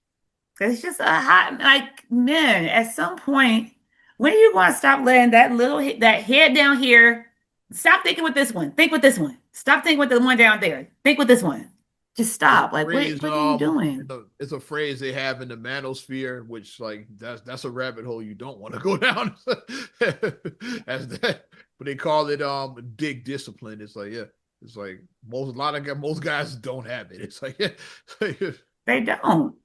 Speaker 2: it's just a hot, like, men, at some point, when are you going to stop letting that that head down here? Stop thinking with this one. Think with this one. Stop thinking with the one down there. Think with this one. Just
Speaker 1: It's a
Speaker 2: stop. Like,
Speaker 1: phrase,
Speaker 2: what are you doing?
Speaker 1: it's a phrase they have in the manosphere, which like that's a rabbit hole you don't want to go down. As that, but they call it dig discipline. It's like yeah, it's like most guys don't have it. It's like yeah,
Speaker 2: They don't.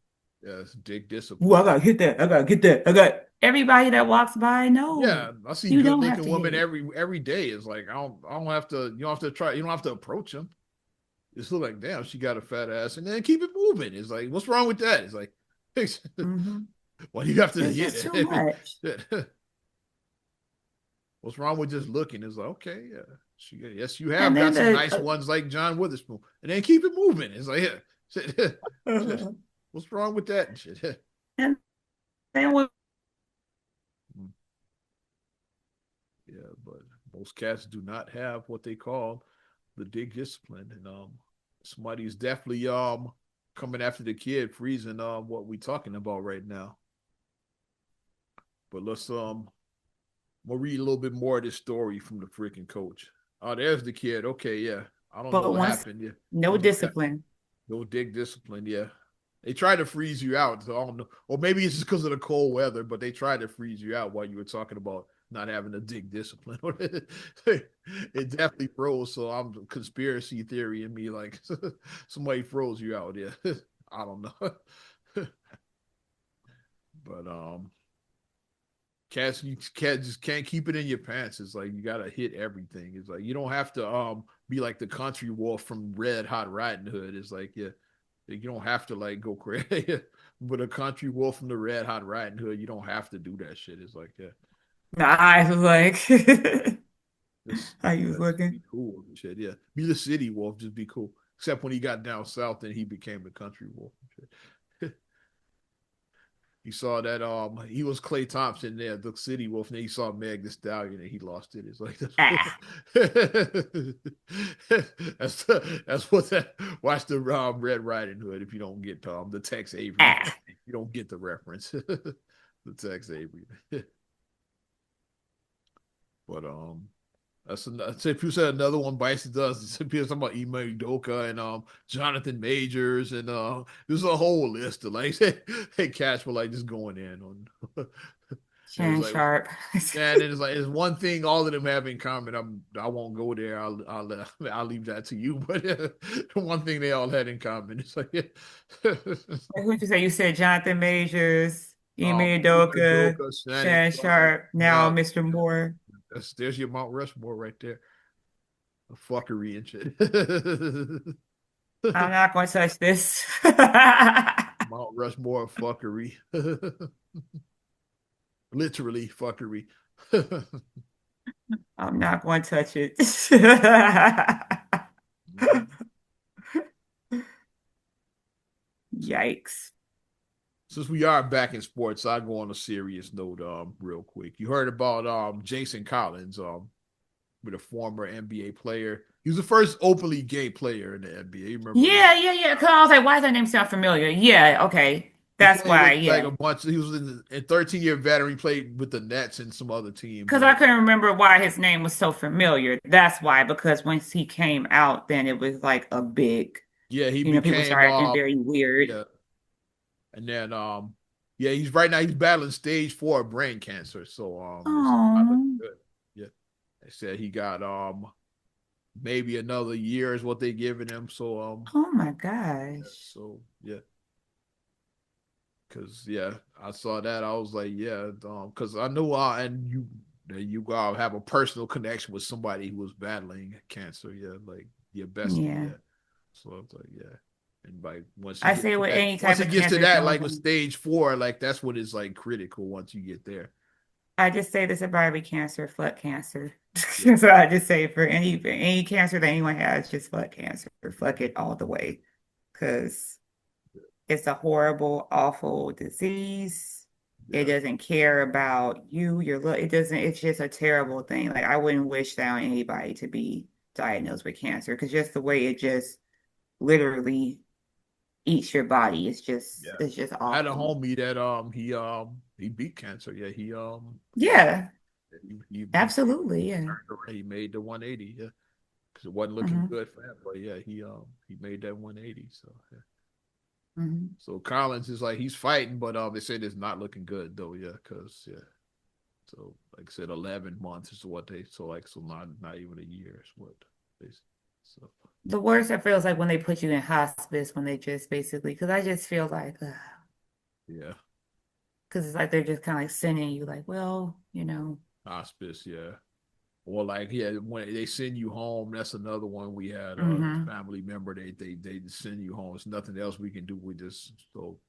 Speaker 1: yeah, it's dig
Speaker 2: Ooh, I
Speaker 1: discipline.
Speaker 2: gotta hit that. I gotta get that. I got everybody that walks by.
Speaker 1: Yeah,
Speaker 2: No,
Speaker 1: I see
Speaker 2: you
Speaker 1: good
Speaker 2: don't have
Speaker 1: looking
Speaker 2: to hit
Speaker 1: women
Speaker 2: it.
Speaker 1: every day. It's like I don't have to you don't have to try you don't have to approach them. It's look like damn, she got a fat ass, and then keep it moving. It's like, what's wrong with that? It's like,
Speaker 2: Hmm.
Speaker 1: why do you have to
Speaker 2: It's
Speaker 1: hit
Speaker 2: just too much.
Speaker 1: it? What's wrong with just looking? It's like, okay, yeah, yes, you have
Speaker 2: And
Speaker 1: got
Speaker 2: then
Speaker 1: some nice ones like John Witherspoon, and then keep it moving. It's like, yeah, what's wrong with that? And shit.
Speaker 2: and then when
Speaker 1: Yeah, but most cats do not have what they call the dig discipline, and somebody's definitely coming after the kid, freezing what we talking about right now. But let's we'll read a little bit more of this story from the freaking coach. Oh, there's the kid. Okay, yeah. I don't know
Speaker 2: but
Speaker 1: what
Speaker 2: once
Speaker 1: happened. Yeah,
Speaker 2: no
Speaker 1: he just got
Speaker 2: discipline.
Speaker 1: no dig discipline. Yeah, they tried to freeze you out. So I don't know, or maybe it's just because of the cold weather. But they tried to freeze you out while you were talking about not having a dig discipline. It definitely froze. So I'm conspiracy theory in me like somebody froze you out. Yeah, I don't know, but cats, you cat just can't keep it in your pants. It's like you gotta hit everything. It's like you don't have to be like the country wolf from Red Hot Riding Hood. It's like yeah, you don't have to like go crazy. But a country wolf from the Red Hot Riding Hood, you don't have to do that shit. It's like yeah,
Speaker 2: My eyes was like,
Speaker 1: just
Speaker 2: how you was
Speaker 1: just be
Speaker 2: looking?
Speaker 1: cool and shit. Yeah, be the city wolf, just be cool. Except when he got down south, and he became the country wolf. He saw that he was Clay Thompson there, the City Wolf, and then he saw Meg the Stallion and he lost it. It's like that's
Speaker 2: Ah,
Speaker 1: that's what that watch the Red Riding Hood if you don't get the Tex Avery.
Speaker 2: ah.
Speaker 1: You don't get the reference. The Tex Avery. But that's if you said another one Bison does. People talking about Ime Udoka and Jonathan Majors and there's a whole list of like hey cats were like just going in on and it's
Speaker 2: Shannon
Speaker 1: like
Speaker 2: Sharp.
Speaker 1: and it's like it's one thing all of them have in common. I won't go there. I'll leave that to you. But one thing they all had in common. It's like
Speaker 2: Who'd you say? You said Jonathan Majors, Ime
Speaker 1: Ime
Speaker 2: Udoka,
Speaker 1: Udoka, Shannon
Speaker 2: Shannon
Speaker 1: Sharp.
Speaker 2: Sharp, now
Speaker 1: Now
Speaker 2: Mr. Moore.
Speaker 1: there's your Mount Rushmore right there. The fuckery and shit.
Speaker 2: I'm not going to touch this.
Speaker 1: Mount Rushmore fuckery. Literally fuckery.
Speaker 2: I'm not going to touch it. Yikes.
Speaker 1: Since we are back in sports, I'll go on a serious note real quick. You heard about Jason Collins, with a former NBA player. He was the first openly gay player in the NBA. You remember that?
Speaker 2: Yeah. Cause I was like, why does that name sound familiar? Yeah, okay.
Speaker 1: He
Speaker 2: That's
Speaker 1: played
Speaker 2: why,
Speaker 1: with like
Speaker 2: yeah.
Speaker 1: a bunch. He was a 13-year veteran. He played with the Nets and some other teams.
Speaker 2: Because I couldn't remember why his name was so familiar. That's why, because once he came out, then it was like a big.
Speaker 1: Yeah, he
Speaker 2: People
Speaker 1: became
Speaker 2: start acting very weird.
Speaker 1: yeah, and then yeah, he's right now he's battling stage 4 brain cancer. So it's not looking
Speaker 2: Oh,
Speaker 1: good. Yeah. They said he got maybe another year is what they giving him. So
Speaker 2: oh my
Speaker 1: yeah,
Speaker 2: gosh.
Speaker 1: so yeah. Cause yeah, I saw that. I was like, yeah, cause I knew and you have a personal connection with somebody who was battling cancer. Yeah, like your bestie.
Speaker 2: Yeah.
Speaker 1: Yeah. So I was like, yeah. And like
Speaker 2: I say with any
Speaker 1: once
Speaker 2: type
Speaker 1: it
Speaker 2: of
Speaker 1: gets to
Speaker 2: cancer,
Speaker 1: that,
Speaker 2: don't
Speaker 1: like with
Speaker 2: even.
Speaker 1: stage 4, like that's what is like critical once you get there.
Speaker 2: I just say this about every cancer, fuck cancer.
Speaker 1: Yeah.
Speaker 2: That's what I just say for any cancer that anyone has, just fuck cancer. Fuck it all the way. Because it's a horrible, awful disease. It
Speaker 1: Yeah.
Speaker 2: doesn't care about you, your look. It doesn't, it's just a terrible thing. Like I wouldn't wish that on anybody to be diagnosed with cancer because just the way it just literally eats your body,
Speaker 1: Yeah.
Speaker 2: it's just
Speaker 1: I had a
Speaker 2: awful.
Speaker 1: homie that he beat cancer. Yeah,
Speaker 2: Yeah,
Speaker 1: he
Speaker 2: absolutely. Yeah.
Speaker 1: turned around. He made the 180. Yeah, because it wasn't looking
Speaker 2: Hmm.
Speaker 1: good for him. But yeah, he made that 180. So yeah.
Speaker 2: Hmm.
Speaker 1: So Collins is like he's fighting, but they said it's not looking good though. Yeah, because yeah. So like I said, 11 months is what they so not even a year is what they so
Speaker 2: The worst I feel is like when they put you in hospice, when they just basically, because I just feel like,
Speaker 1: yeah.
Speaker 2: because it's like they're just kind of like sending you, like, well,
Speaker 1: Hospice, yeah. Or like yeah, when they send you home, that's another one we had
Speaker 2: hmm.
Speaker 1: family member they send you home. It's nothing else we can do. We just so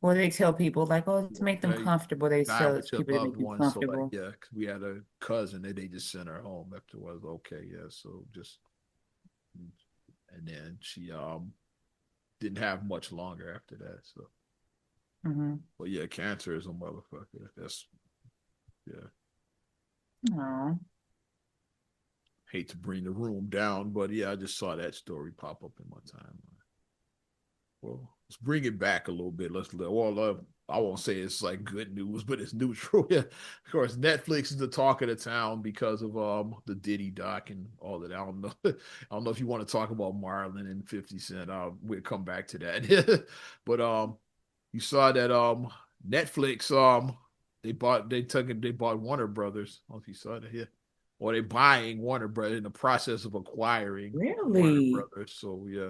Speaker 2: Or they tell people, like, oh, to make them
Speaker 1: hey,
Speaker 2: comfortable. They
Speaker 1: die
Speaker 2: tell
Speaker 1: with your
Speaker 2: people to
Speaker 1: loved
Speaker 2: make them
Speaker 1: ones. So like
Speaker 2: comfortable.
Speaker 1: yeah, 'cause we had a cousin that they just sent her home afterwards. Okay, yeah. So just and then she didn't have much longer after that. So
Speaker 2: Hmm.
Speaker 1: but yeah, cancer is a motherfucker. That's yeah.
Speaker 2: Oh,
Speaker 1: Hate to bring the room down, but yeah, I just saw that story pop up in my timeline. Well, let's bring it back a little bit. I won't say it's like good news, but it's neutral. Yeah, of course, Netflix is the talk of the town because of the Diddy doc and all that. I don't know. I don't know if you want to talk about Marlon and 50 Cent. We'll come back to that. But you saw that Netflix they bought Warner Brothers. I don't know if you saw that. Yeah, or they buying Warner Brothers in the process of acquiring Warner
Speaker 2: really?
Speaker 1: Brothers. So yeah.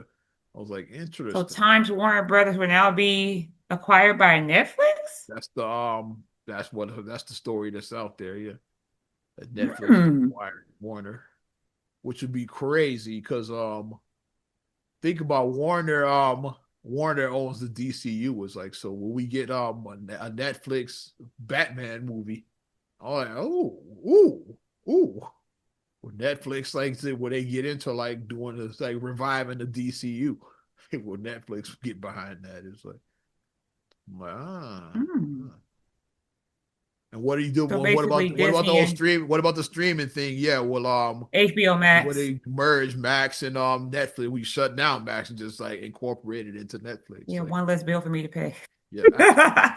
Speaker 1: I was like,
Speaker 2: So
Speaker 1: interesting.
Speaker 2: Times Warner Brothers will now be acquired by Netflix?
Speaker 1: That's the story that's out there. Yeah, that Netflix is
Speaker 2: Hmm.
Speaker 1: acquiring Warner, which would be crazy because think about Warner. Warner owns the DCU. It's like so when we get a Netflix Batman movie, I'm like ooh. With Netflix like when they get into like doing this like reviving the DCU, will Netflix get behind that? It's like I'm like
Speaker 2: Hmm.
Speaker 1: ah. And what do you do?
Speaker 2: So
Speaker 1: Well,
Speaker 2: basically
Speaker 1: what about the
Speaker 2: Disney
Speaker 1: whole
Speaker 2: and
Speaker 1: stream? What about the streaming thing? Yeah, well,
Speaker 2: HBO
Speaker 1: when
Speaker 2: Max.
Speaker 1: they merged Max and Netflix, we shut down Max and just like incorporated into Netflix.
Speaker 2: Yeah,
Speaker 1: Like,
Speaker 2: one less bill for me to pay.
Speaker 1: yeah, if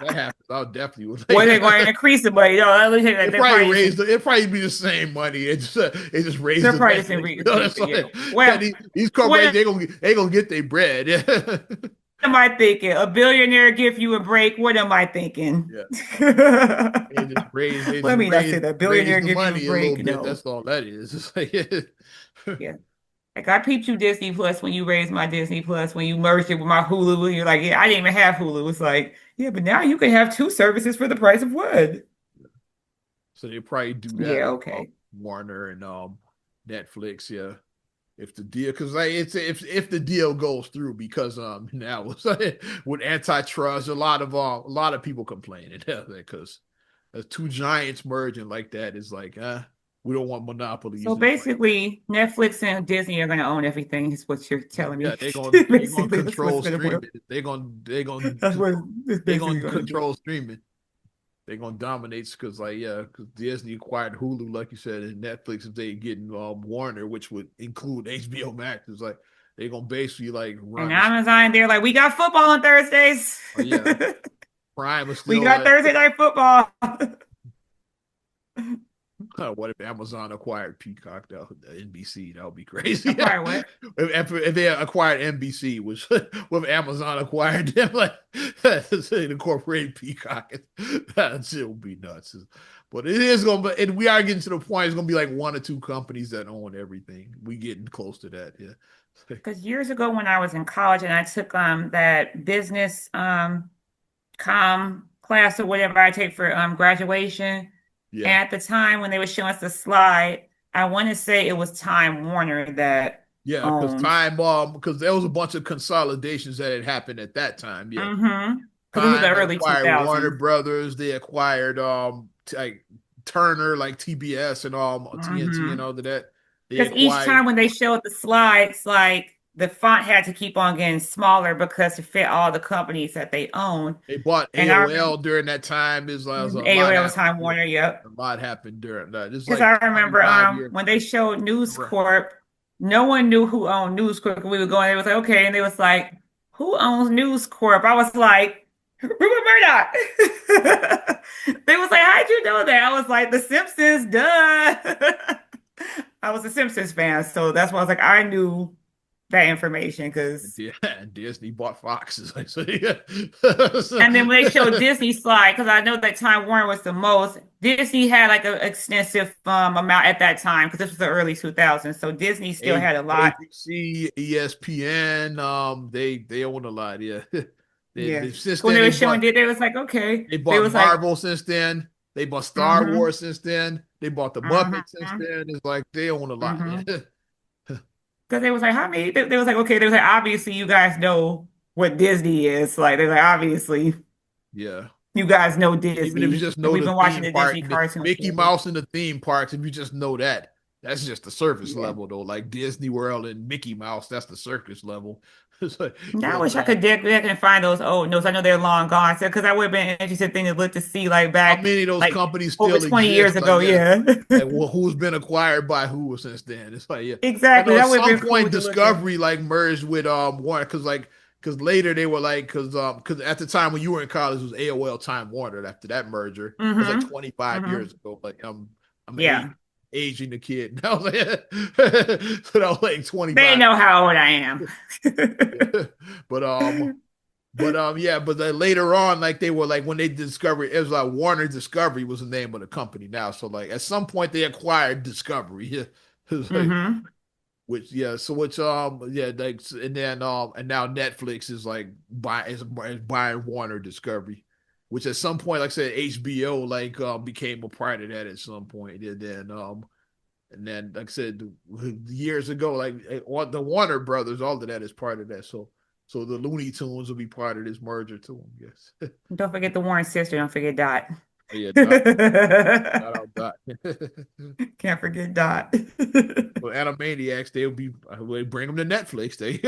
Speaker 1: that happens, I'll definitely would
Speaker 2: Or
Speaker 1: like.
Speaker 2: they're going to increase it, but let me tell you that
Speaker 1: It probably raised. It probably be the same money. It just raised
Speaker 2: they're
Speaker 1: the
Speaker 2: probably just
Speaker 1: Netflix. You know,
Speaker 2: increase
Speaker 1: that's
Speaker 2: it. Yeah.
Speaker 1: like, yeah,
Speaker 2: Well,
Speaker 1: these corporations
Speaker 2: what
Speaker 1: they gonna get their bread. Yeah,
Speaker 2: am I thinking? A billionaire give you a break? What am I thinking?
Speaker 1: yeah.
Speaker 2: Let
Speaker 1: They just
Speaker 2: me not say that.
Speaker 1: raise
Speaker 2: Billionaire
Speaker 1: the
Speaker 2: give you a
Speaker 1: money a little
Speaker 2: break.
Speaker 1: bit.
Speaker 2: No.
Speaker 1: That's all that is. It's like,
Speaker 2: Yeah. Like I peeped you Disney Plus when you raised my Disney Plus, when you merged it with my Hulu, and you're like, yeah, I didn't even have Hulu. It's like, yeah, but now you can have two services for the price of one.
Speaker 1: so they probably do that
Speaker 2: Yeah,
Speaker 1: with
Speaker 2: okay.
Speaker 1: Warner and Netflix. Yeah, if the deal, because like it's if the deal goes through, because now with antitrust, a lot of people complaining because two giants merging like that is like we don't want
Speaker 2: So
Speaker 1: monopolies and like
Speaker 2: basically, Netflix and Disney are going to own everything, is what you're telling
Speaker 1: yeah
Speaker 2: me.
Speaker 1: they gonna
Speaker 2: Basically, that's what's
Speaker 1: control
Speaker 2: going to work.
Speaker 1: streaming.
Speaker 2: That's what it's
Speaker 1: they
Speaker 2: basically
Speaker 1: gonna
Speaker 2: going to do.
Speaker 1: control streaming. They're gonna dominate because like yeah, because Disney acquired Hulu, like you said, and Netflix if they getting Warner, which would include HBO Max. It's like they're gonna basically like
Speaker 2: And
Speaker 1: run the
Speaker 2: Amazon, they're like, we got football on Thursdays.
Speaker 1: oh yeah, Prime is
Speaker 2: We
Speaker 1: still
Speaker 2: got Thursday night football.
Speaker 1: What if Amazon acquired Peacock? That NBC, that would be crazy.
Speaker 2: Acquire what?
Speaker 1: If they acquired NBC, which with Amazon acquired them, like incorporated Peacock, that shit would be nuts. But it is gonna be, and we are getting to the point. It's gonna be like one or two companies that own everything. We getting close to that, yeah.
Speaker 2: Because years ago when I was in college and I took that business com class or whatever I take for graduation. And
Speaker 1: Yeah,
Speaker 2: at the time when they were showing us the slide, I want to say it was Time Warner that
Speaker 1: yeah, because
Speaker 2: owned.
Speaker 1: because there was a bunch of consolidations that had happened at that time. Yeah,
Speaker 2: Mm-hmm. Because this was the
Speaker 1: Time
Speaker 2: early
Speaker 1: acquired Warner
Speaker 2: 2000s.
Speaker 1: Brothers. They acquired like Turner, like TBS and TNT and
Speaker 2: Mm-hmm.
Speaker 1: all of that. They
Speaker 2: Because each
Speaker 1: acquired.
Speaker 2: time when they showed the slides, like the font had to keep on getting smaller because to fit all the companies that they own.
Speaker 1: They bought
Speaker 2: And I remember
Speaker 1: AOL during that time. Is a lot
Speaker 2: AOL was
Speaker 1: happened.
Speaker 2: Time Warner, yep.
Speaker 1: A lot happened during that. This is
Speaker 2: Because
Speaker 1: like
Speaker 2: I remember
Speaker 1: 25 years.
Speaker 2: when they showed News
Speaker 1: Right.
Speaker 2: Corp, no one knew who owned News Corp. We were going, it was like, okay, and they was like, who owns News Corp? I was like, Rupert Murdoch. They was like, how'd you know that? I was like, The Simpsons, duh. I was a Simpsons fan, so that's why I was like, I knew that information because.
Speaker 1: Yeah, and Disney bought Fox. So, yeah.
Speaker 2: And then when they showed Disney slide, because I know that Time Warner was the most, Disney had like an extensive amount at that time because this was the early 2000s. So Disney still had a lot.
Speaker 1: ABC, ESPN, they own a lot. Yeah,
Speaker 2: Yeah.
Speaker 1: since
Speaker 2: When
Speaker 1: then
Speaker 2: they were showing it, they was like, okay.
Speaker 1: they
Speaker 2: They
Speaker 1: bought
Speaker 2: was like,
Speaker 1: Marvel since then. They bought Star
Speaker 2: mm-hmm,
Speaker 1: Wars since then. They bought the Muppets since
Speaker 2: mm-hmm,
Speaker 1: then. It's like they own a lot.
Speaker 2: mm-hmm.
Speaker 1: Yeah,
Speaker 2: Because they was like, how many? They was like, okay. They was like, obviously, you guys know what Disney is. Like, they're like, obviously,
Speaker 1: yeah.
Speaker 2: you guys know
Speaker 1: Even if you
Speaker 2: Disney.
Speaker 1: just
Speaker 2: And
Speaker 1: know
Speaker 2: we've
Speaker 1: the
Speaker 2: been watching
Speaker 1: theme
Speaker 2: the
Speaker 1: park,
Speaker 2: Disney
Speaker 1: the
Speaker 2: cartoons
Speaker 1: Mickey
Speaker 2: together.
Speaker 1: Mouse and the theme parks, if you just know that, that's just the surface
Speaker 2: Yeah.
Speaker 1: level though. Like Disney World and Mickey Mouse, that's the circus level. It's like,
Speaker 2: Yeah, I
Speaker 1: yeah,
Speaker 2: wish I could dig back and find those old notes. I know they're long gone, so because that would have been an interesting thing to look to see, like
Speaker 1: how
Speaker 2: back,
Speaker 1: many of those
Speaker 2: like
Speaker 1: companies
Speaker 2: over
Speaker 1: still
Speaker 2: 20 years
Speaker 1: exist? Like,
Speaker 2: ago.
Speaker 1: yeah,
Speaker 2: Yeah,
Speaker 1: like well, who's been acquired by who since then? It's like, yeah, I
Speaker 2: exactly.
Speaker 1: know at
Speaker 2: That would
Speaker 1: some
Speaker 2: have been cool
Speaker 1: point
Speaker 2: to look at.
Speaker 1: Discovery like merged with Warner because later they were like because at the time when you were in college it was AOL Time Warner after that merger. It was like
Speaker 2: Mm-hmm.
Speaker 1: 25
Speaker 2: Mm-hmm.
Speaker 1: years ago. Like I'm
Speaker 2: Yeah,
Speaker 1: aging the kid. And I was like, so that was like
Speaker 2: they
Speaker 1: 25.
Speaker 2: know how old I am.
Speaker 1: But yeah, but then later on, like they were like when they discovered it was like Warner Discovery was the name of the company now. So like at some point they acquired Discovery. Yeah. It was like
Speaker 2: Mm-hmm.
Speaker 1: which yeah, so which yeah, like and then and now Netflix is like is buying Warner Discovery, which at some point, like I said, HBO like became a part of that at some point. And then like I said, years ago, like the Warner Brothers, all of that is part of that. So the Looney Tunes will be part of this merger too, I guess.
Speaker 2: Don't forget the Warren sister. Don't forget Dot.
Speaker 1: Oh, yeah, Dot, shout out Dot.
Speaker 2: Can't forget Dot.
Speaker 1: Well, Animaniacs, they bring them to Netflix. They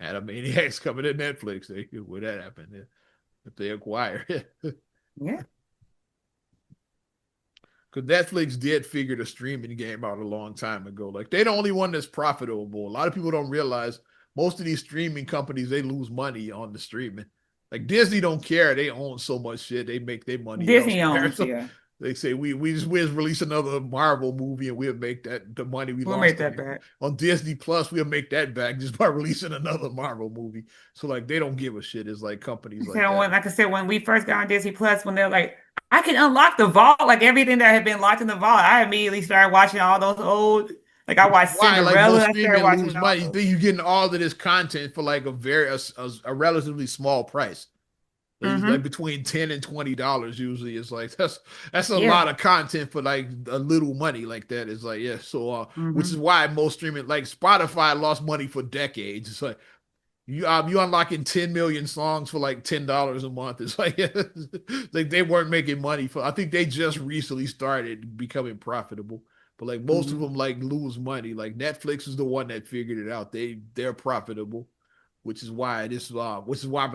Speaker 1: Animaniacs coming to Netflix. They where that happened yeah, if they acquire it.
Speaker 2: Yeah.
Speaker 1: Because Netflix did figure the streaming game out a long time ago. Like they're the only one that's profitable. A lot of people don't realize most of these streaming companies they lose money on the streaming. Like Disney don't care. They own so much shit. They make their money
Speaker 2: Disney
Speaker 1: elsewhere.
Speaker 2: owns,
Speaker 1: So
Speaker 2: yeah.
Speaker 1: they say we'll release another Marvel movie and we'll make that the money we
Speaker 2: We'll make
Speaker 1: lost
Speaker 2: that back.
Speaker 1: on Disney Plus. We'll make that back just by releasing another Marvel movie. So like they don't give a shit. It's like companies like
Speaker 2: So
Speaker 1: that.
Speaker 2: when, like I said, when we first got on Disney Plus, when they're like, I can unlock the vault, like everything that had been locked in the vault, I immediately started watching all those old, like I
Speaker 1: Which is
Speaker 2: watched
Speaker 1: why like
Speaker 2: Cinderella,
Speaker 1: most
Speaker 2: I started
Speaker 1: streaming
Speaker 2: watching
Speaker 1: lose
Speaker 2: all
Speaker 1: money. You
Speaker 2: those.
Speaker 1: think you're getting all of this content for like a relatively small price. Like
Speaker 2: Mm-hmm.
Speaker 1: between $10 and $20 usually. It's like that's a
Speaker 2: Yeah.
Speaker 1: lot of content for like a little money like that. It's like yeah. So which is
Speaker 2: Mm-hmm.
Speaker 1: why most streaming like Spotify lost money for decades. It's like you unlocking 10 million songs for like $10 a month. It's like like they weren't making money for. I think they just recently started becoming profitable. But like most of
Speaker 2: Mm-hmm.
Speaker 1: them like lose money. Like Netflix is the one that figured it out. They're profitable, which is why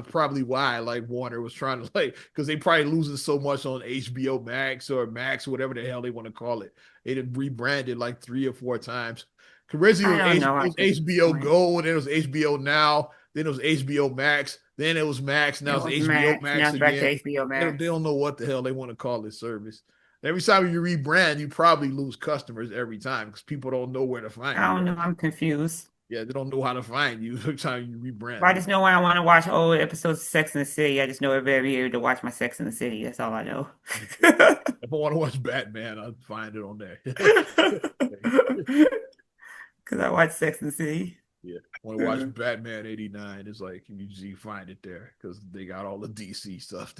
Speaker 1: probably why like Warner was trying to like because they probably losing so much on HBO Max or Max, whatever the hell they want to call it. They did rebranded like 3 or 4 times. Originally
Speaker 2: I don't know
Speaker 1: it
Speaker 2: at
Speaker 1: was
Speaker 2: this
Speaker 1: HBO
Speaker 2: point.
Speaker 1: Go, then it was HBO Now, then it was HBO Max, then it was Max, now
Speaker 2: It
Speaker 1: it's
Speaker 2: was
Speaker 1: HBO
Speaker 2: Max. Now
Speaker 1: Max
Speaker 2: it's back to
Speaker 1: again.
Speaker 2: HBO
Speaker 1: They
Speaker 2: Max.
Speaker 1: don't know what the hell they want to call this service. Every time you rebrand, you probably lose customers every time because people don't know where to find
Speaker 2: I
Speaker 1: you.
Speaker 2: don't
Speaker 1: Right?
Speaker 2: know. I'm confused.
Speaker 1: Yeah, they don't know how to find you every time you
Speaker 2: But I
Speaker 1: rebrand.
Speaker 2: just know when I want to watch old episodes of Sex and the City, I just know every year to watch my Sex and the City. That's all I know.
Speaker 1: If I want to watch Batman, I'll find it on there.
Speaker 2: Because I watch Sex and the City.
Speaker 1: Yeah, want to watch Batman '89? It's like you usually find it there because they got all the DC stuff.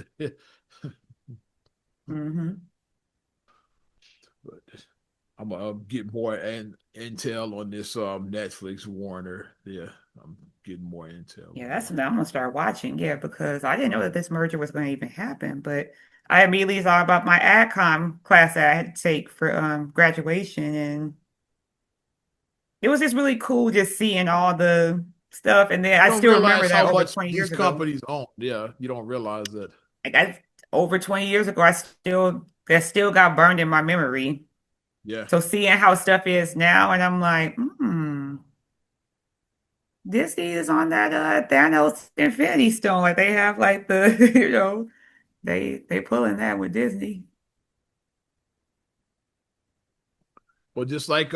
Speaker 2: Mm-hmm.
Speaker 1: But I'm gonna get more intel on this Netflix Warner. Yeah, I'm getting more intel
Speaker 2: Yeah,
Speaker 1: on
Speaker 2: that's
Speaker 1: that.
Speaker 2: what I'm gonna start watching. Yeah, because I didn't know that this merger was going to even happen. But I immediately thought about my AdCom class that I had to take for graduation, and it was just really cool just seeing all the stuff. And then
Speaker 1: You
Speaker 2: I
Speaker 1: don't
Speaker 2: still remember
Speaker 1: realize
Speaker 2: that
Speaker 1: how
Speaker 2: over
Speaker 1: much
Speaker 2: 20
Speaker 1: these
Speaker 2: years ago.
Speaker 1: companies own. Yeah, you don't realize that.
Speaker 2: Like I over 20 years ago, I still that still got burned in my memory.
Speaker 1: Yeah,
Speaker 2: So seeing how stuff is now, and I'm like, Disney is on that Thanos Infinity Stone. Like they have like the they pulling that with Disney.
Speaker 1: but just like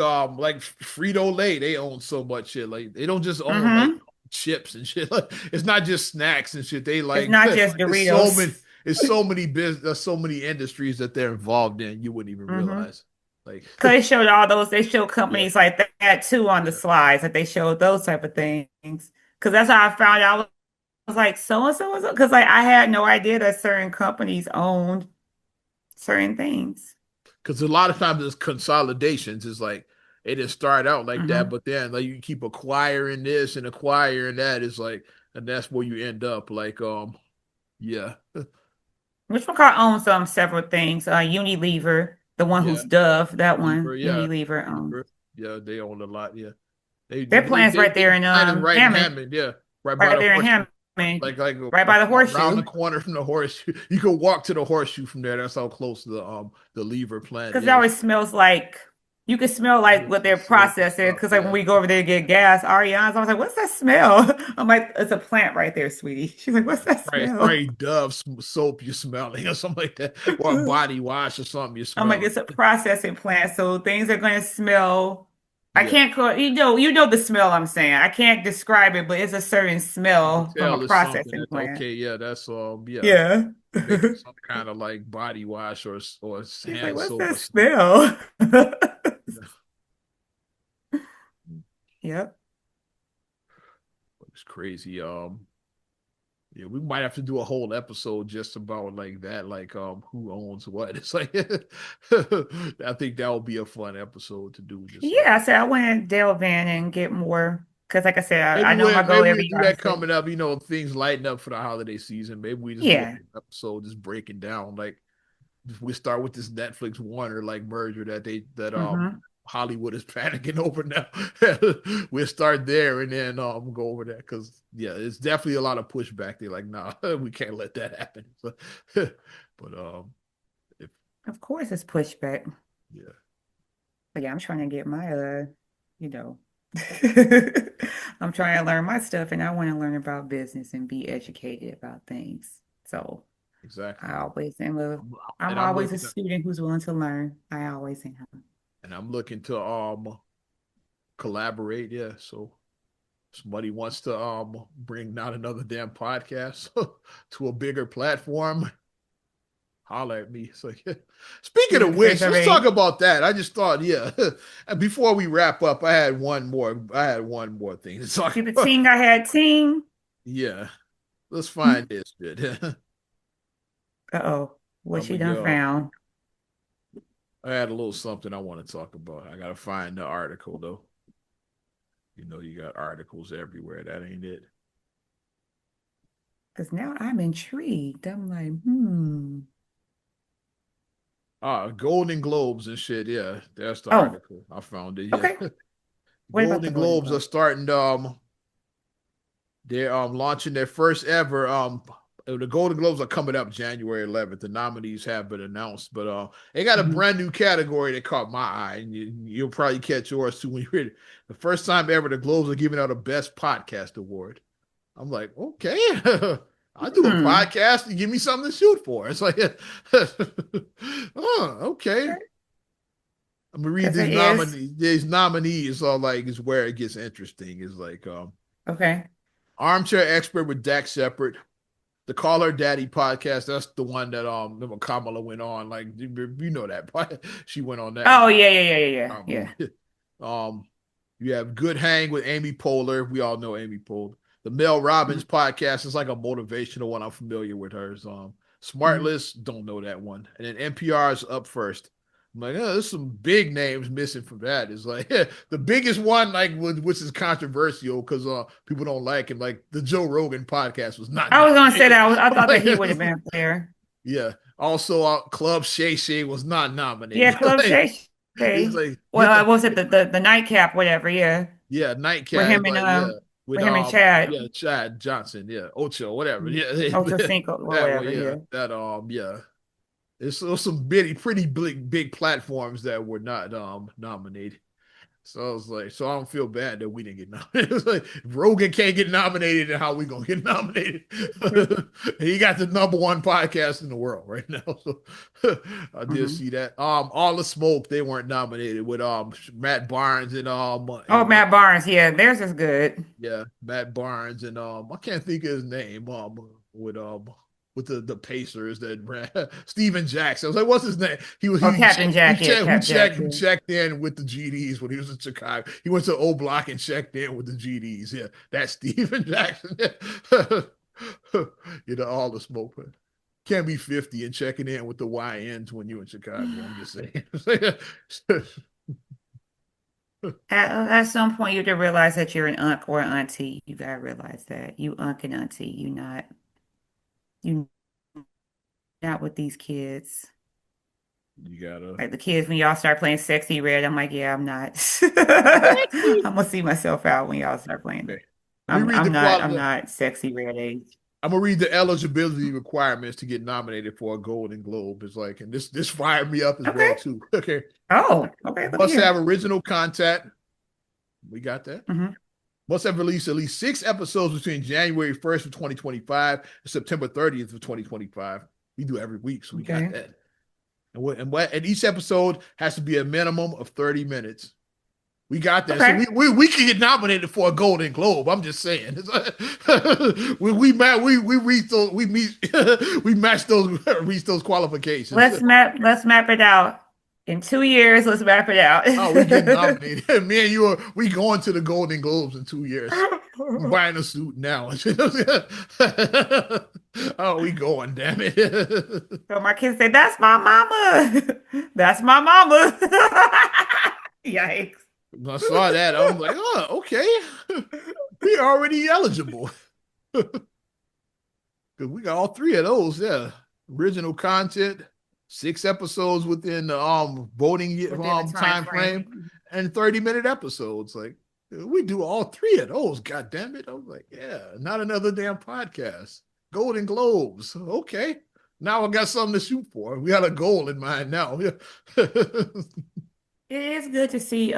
Speaker 1: Frito Lay, they own so much shit. Like they don't just own like
Speaker 2: Hmm.
Speaker 1: chips and shit. Like it's not just snacks and shit. They
Speaker 2: It's
Speaker 1: like
Speaker 2: not just
Speaker 1: it's so
Speaker 2: Doritos.
Speaker 1: many it's so many business so many industries that they're involved in. You wouldn't even
Speaker 2: Hmm.
Speaker 1: realize. Like
Speaker 2: Because they showed all those, they showed
Speaker 1: yeah,
Speaker 2: companies like that too on the
Speaker 1: yeah.
Speaker 2: slides. That they showed those type of things. Because that's how I found out. I was like, so and so, because like I had no idea that certain companies owned certain things.
Speaker 1: Because a lot of times it's consolidations. It's like it just start out like that,
Speaker 2: Hmm.
Speaker 1: but then like you keep acquiring this and acquiring that. It's like, and that's where you end up. Like yeah,
Speaker 2: Which one owns several things. Unilever, the one
Speaker 1: yeah,
Speaker 2: who's Dove, that one,
Speaker 1: Lever, yeah,
Speaker 2: Unilever.
Speaker 1: Lever, yeah. They own a lot. Yeah, they
Speaker 2: Their
Speaker 1: they
Speaker 2: plant's
Speaker 1: they,
Speaker 2: right
Speaker 1: they
Speaker 2: there in
Speaker 1: plant is right in
Speaker 2: Hammond,
Speaker 1: Hammond. Yeah, right by
Speaker 2: right
Speaker 1: the
Speaker 2: there in
Speaker 1: horseshoe.
Speaker 2: Hammond,
Speaker 1: Like
Speaker 2: right by the
Speaker 1: around the
Speaker 2: horseshoe.
Speaker 1: corner from the horseshoe. You can walk to the horseshoe from there. That's how close the Lever plant
Speaker 2: Because it
Speaker 1: is.
Speaker 2: always smells like you can smell like what they're
Speaker 1: It's smoky
Speaker 2: processing.
Speaker 1: stuff.
Speaker 2: Because like when
Speaker 1: Yeah.
Speaker 2: we go over there to get gas, Ariana's always like, "What's that smell?" I'm like, "It's a plant right there, sweetie." She's like, "What's that
Speaker 1: It's
Speaker 2: smell?"
Speaker 1: probably Dove soap you're smelling or something like that, or a body wash or something you're
Speaker 2: I'm like,
Speaker 1: smelling.
Speaker 2: it's a processing plant, so things are going to smell. I
Speaker 1: Yeah,
Speaker 2: can't call you know the smell I'm saying. I can't describe it, but it's a certain
Speaker 1: you can
Speaker 2: smell from a
Speaker 1: tell it's something
Speaker 2: processing
Speaker 1: that's
Speaker 2: plant.
Speaker 1: okay. Yeah, that's yeah,
Speaker 2: Yeah.
Speaker 1: you're making some kind of like body wash or
Speaker 2: She's like,
Speaker 1: hand
Speaker 2: "What's
Speaker 1: soap
Speaker 2: that
Speaker 1: or something.
Speaker 2: smell?"
Speaker 1: Yeah.
Speaker 2: Yep.
Speaker 1: It's crazy. Yeah, we might have to do a whole episode just about like that, like who owns what. It's like I think that would be a fun episode to do. Just like
Speaker 2: Yeah, I said I want to delve in and get more because, like I said, I know my
Speaker 1: maybe
Speaker 2: goal
Speaker 1: we'll
Speaker 2: every
Speaker 1: do
Speaker 2: year.
Speaker 1: that coming up. You know, things lighten up for the holiday season. Maybe we just do a
Speaker 2: Yeah.
Speaker 1: whole episode just breaking down like we start with this Netflix Warner like merger that
Speaker 2: Hmm.
Speaker 1: Hollywood is panicking over now. We'll start there and then go over that because yeah, it's definitely a lot of pushback. They're like, nah, we can't let that happen. So, but if
Speaker 2: Of course, it's pushback.
Speaker 1: yeah,
Speaker 2: But yeah, I'm trying to get my you know, I'm trying to learn my stuff, and I want to learn about business and be educated about things. So
Speaker 1: exactly.
Speaker 2: I always am a,
Speaker 1: I'm,
Speaker 2: I'm
Speaker 1: and I'm
Speaker 2: always a
Speaker 1: looking to,
Speaker 2: student who's willing to learn. I always am.
Speaker 1: and I'm looking to collaborate. Yeah, so somebody wants to bring not another damn podcast to a bigger platform, holler at me. It's like, speaking
Speaker 2: Yeah,
Speaker 1: of
Speaker 2: because there's
Speaker 1: which, let's talk
Speaker 2: already
Speaker 1: about that. I just thought, yeah, and before we wrap up, I had one more. I had one more thing to talk
Speaker 2: see the
Speaker 1: about.
Speaker 2: ting I had ting.
Speaker 1: Yeah, let's find this shit.
Speaker 2: Uh-oh, what
Speaker 1: I'm
Speaker 2: she
Speaker 1: gonna
Speaker 2: done
Speaker 1: go.
Speaker 2: found.
Speaker 1: I had a little something I want to talk about. I gotta find the article though. You know, you got articles everywhere. That ain't it.
Speaker 2: Because now I'm intrigued. I'm like,
Speaker 1: Golden Globes and shit. Yeah, that's the
Speaker 2: Oh,
Speaker 1: article. I found it.
Speaker 2: okay.
Speaker 1: Yeah.
Speaker 2: What about the
Speaker 1: Golden
Speaker 2: Golden
Speaker 1: Globes are
Speaker 2: Globe?
Speaker 1: starting they're launching their first ever the Golden Globes are coming up January 11th. The nominees have been announced, but they got a
Speaker 2: Hmm.
Speaker 1: brand new category that caught my eye, and you'll probably catch yours too when you hear it. The first time ever the Globes are giving out a Best Podcast Award. I'm like, okay. I do a
Speaker 2: Hmm.
Speaker 1: podcast and give me something to shoot for. It's like, oh, okay. I'm gonna read
Speaker 2: Because
Speaker 1: these
Speaker 2: it is.
Speaker 1: nominees. These nominees are like is where it gets interesting. Is like
Speaker 2: Okay.
Speaker 1: armchair expert with Dak Shepard, the Call Her Daddy podcast. That's the one that Kamala went on. Like you know that she went on that
Speaker 2: Oh
Speaker 1: one.
Speaker 2: yeah, yeah, yeah, yeah, yeah.
Speaker 1: Um, um, you have Good Hang with Amy Poehler. We all know Amy Poehler. The Mel
Speaker 2: Yeah.
Speaker 1: Robbins podcast is like a motivational one. I'm familiar with hers. Smart
Speaker 2: Mhm.
Speaker 1: List, don't know that one. And then NPR's Up First. I'm like, oh, there's some big names missing from that. It's like the biggest one, like which is controversial because people don't like him. Like the Joe Rogan podcast was not
Speaker 2: I was gonna say
Speaker 1: nominated.
Speaker 2: that. I thought that
Speaker 1: Like,
Speaker 2: he would have been up there.
Speaker 1: yeah. Also, Club Shay Shay was not
Speaker 2: Yeah,
Speaker 1: nominated.
Speaker 2: Club
Speaker 1: Like,
Speaker 2: Shay
Speaker 1: it's
Speaker 2: Shay.
Speaker 1: like get
Speaker 2: Well,
Speaker 1: the
Speaker 2: was it the nightcap, whatever? Yeah,
Speaker 1: yeah,
Speaker 2: with
Speaker 1: Nightcat,
Speaker 2: him and
Speaker 1: like yeah,
Speaker 2: with him and Chad
Speaker 1: yeah, Chad Johnson, yeah, Ocho, whatever,
Speaker 2: Mhm.
Speaker 1: yeah,
Speaker 2: Ocho Cinco or
Speaker 1: that way,
Speaker 2: whatever.
Speaker 1: yeah,
Speaker 2: Yeah.
Speaker 1: that yeah. It's some pretty big platforms that were not nominated. So I was like, so I don't feel bad that we didn't get nominated. It's like if Rogan can't get nominated, then how we gonna get nominated? He got the #1 podcast in the world right now. So I did
Speaker 2: Hmm.
Speaker 1: see that. All the Smoke, they weren't nominated with Matt Barnes
Speaker 2: Oh,
Speaker 1: and
Speaker 2: Matt Barnes. Yeah, theirs is good.
Speaker 1: yeah, Matt Barnes and I can't think of his name. With the Pacers that ran Steven Jackson. I was like, what's his name?
Speaker 2: Oh, Captain Jack. Yeah, Cap Jack.
Speaker 1: Who
Speaker 2: Yeah.
Speaker 1: checked in with the GDs when he was in Chicago. He went to O Block and checked in with the GDs. Yeah, that's Steven Jackson. All the smoke. Can't be 50 and checking in with the YNs when you're in Chicago. I'm just saying.
Speaker 2: At some point, you have to realize that you're an unc or an auntie. You gotta realize that you unc and auntie. You not with these kids.
Speaker 1: You gotta
Speaker 2: Like the kids, when y'all start playing Sexy Red, I'm like, yeah, I'm not.
Speaker 1: exactly.
Speaker 2: I'm gonna see myself out when y'all start playing.
Speaker 1: Okay. Let me read the
Speaker 2: I'm
Speaker 1: quality.
Speaker 2: not Sexy Red age.
Speaker 1: I'm gonna read the eligibility requirements to get nominated for a Golden Globe. It's like, and this fired me up as well
Speaker 2: Okay.
Speaker 1: too. Okay,
Speaker 2: Oh, okay. Look
Speaker 1: must have
Speaker 2: here.
Speaker 1: original content. We got that.
Speaker 2: Hmm.
Speaker 1: Must have released at least 6 episodes between January 1st of 2025 and September 30th of 2025. We do every week, so we got
Speaker 2: Okay.
Speaker 1: that. And each episode has to be a minimum of 30 minutes. We got that. So
Speaker 2: Okay.
Speaker 1: we can get nominated for a Golden Globe. I'm just saying. We reach those we meet we match those reach those qualifications.
Speaker 2: Let's map it out. In 2 years, let's map it out.
Speaker 1: Oh, we getting nominated. Me and you we going to the Golden Globes in 2 years. I'm buying a suit now. Oh, we going, damn it.
Speaker 2: So my kids say, "That's my mama. That's my mama." Yikes.
Speaker 1: When I saw that, I was like, oh, okay. We already eligible. Because we got all three of those, yeah. Original content, 6 episodes within the voting
Speaker 2: Within the time
Speaker 1: time frame,
Speaker 2: frame.
Speaker 1: and 30-minute episodes. Like we do all three of those. God damn it. I was like, yeah, not another damn podcast. Golden Globes. Okay. Now I got something to shoot for. We got a goal in mind now.
Speaker 2: It is good to see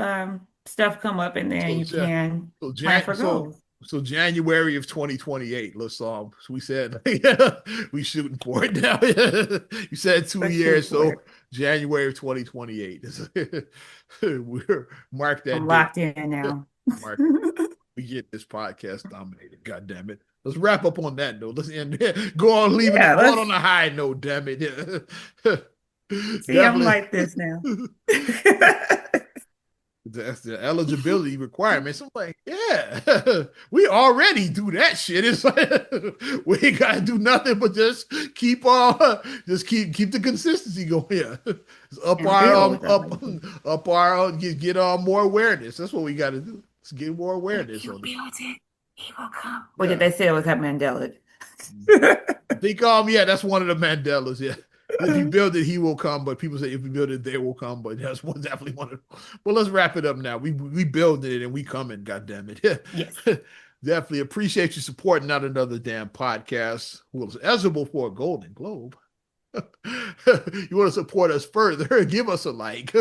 Speaker 2: stuff come up and then
Speaker 1: so,
Speaker 2: you
Speaker 1: yeah.
Speaker 2: can
Speaker 1: So
Speaker 2: plan for
Speaker 1: So
Speaker 2: goals.
Speaker 1: so January of 2028. Let's so we said we shooting for it now. You said 2 years,
Speaker 2: For
Speaker 1: so
Speaker 2: it.
Speaker 1: January of 2028. We're mark
Speaker 2: I'm
Speaker 1: that date.
Speaker 2: locked in now.
Speaker 1: Mark, we get this podcast nominated. God damn it. Let's wrap up on that note. Let's end go on leaving
Speaker 2: Yeah,
Speaker 1: it going
Speaker 2: let's
Speaker 1: on a high note, damn it.
Speaker 2: see. I'm
Speaker 1: Definitely.
Speaker 2: like this now.
Speaker 1: That's the eligibility requirements. I'm like, yeah, we already do that shit. It's like we ain't gotta do nothing but just keep the consistency going. Yeah, up
Speaker 2: And
Speaker 1: our
Speaker 2: build. I like it.
Speaker 1: up our get more awareness. That's what we got to do. Let's get more awareness
Speaker 2: If you
Speaker 1: on it.
Speaker 2: build it, he will come. What did
Speaker 1: Yeah,
Speaker 2: they say it was at Mandela?
Speaker 1: I think yeah, that's one of the Mandelas. Yeah. If you build it, he will come. But people say if you build it, they will come. But that's one definitely one of. Well, let's wrap it up now. We build it and we coming. God damn it!
Speaker 2: Yes.
Speaker 1: Definitely appreciate you supporting Not Another Damn Podcast, who was eligible for a Golden Globe. You want to support us further? Give us a like.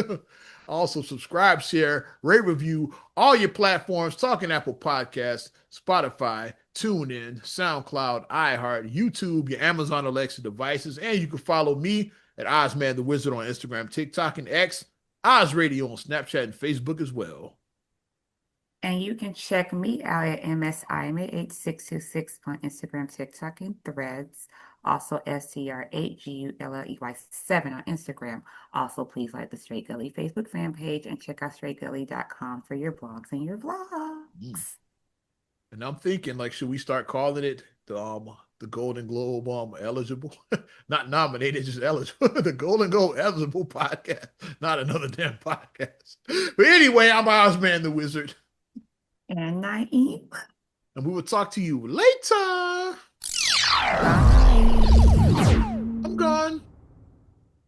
Speaker 1: Also, subscribe, share, rate, review all your platforms. Talking Apple Podcasts, Spotify, TuneIn, SoundCloud, iHeart, YouTube, your Amazon Alexa devices, and you can follow me at Ozman the Wizard on Instagram, TikTok, and X. Oz Radio on Snapchat and Facebook as well.
Speaker 2: And you can check me out at MSIMA8626 on Instagram, TikTok, and Threads. Also, STR8GULLEY7 on Instagram. Also, please like the Straight Gully Facebook fan page and check out straightgully.com for your blogs and your vlogs.
Speaker 1: And I'm thinking, like, should we start calling it the Golden Globe eligible, not nominated, just eligible, the Golden Globe eligible podcast, not another damn podcast. But anyway, I'm Ozman the Wizard.
Speaker 2: And Naeem.
Speaker 1: And we will talk to you later.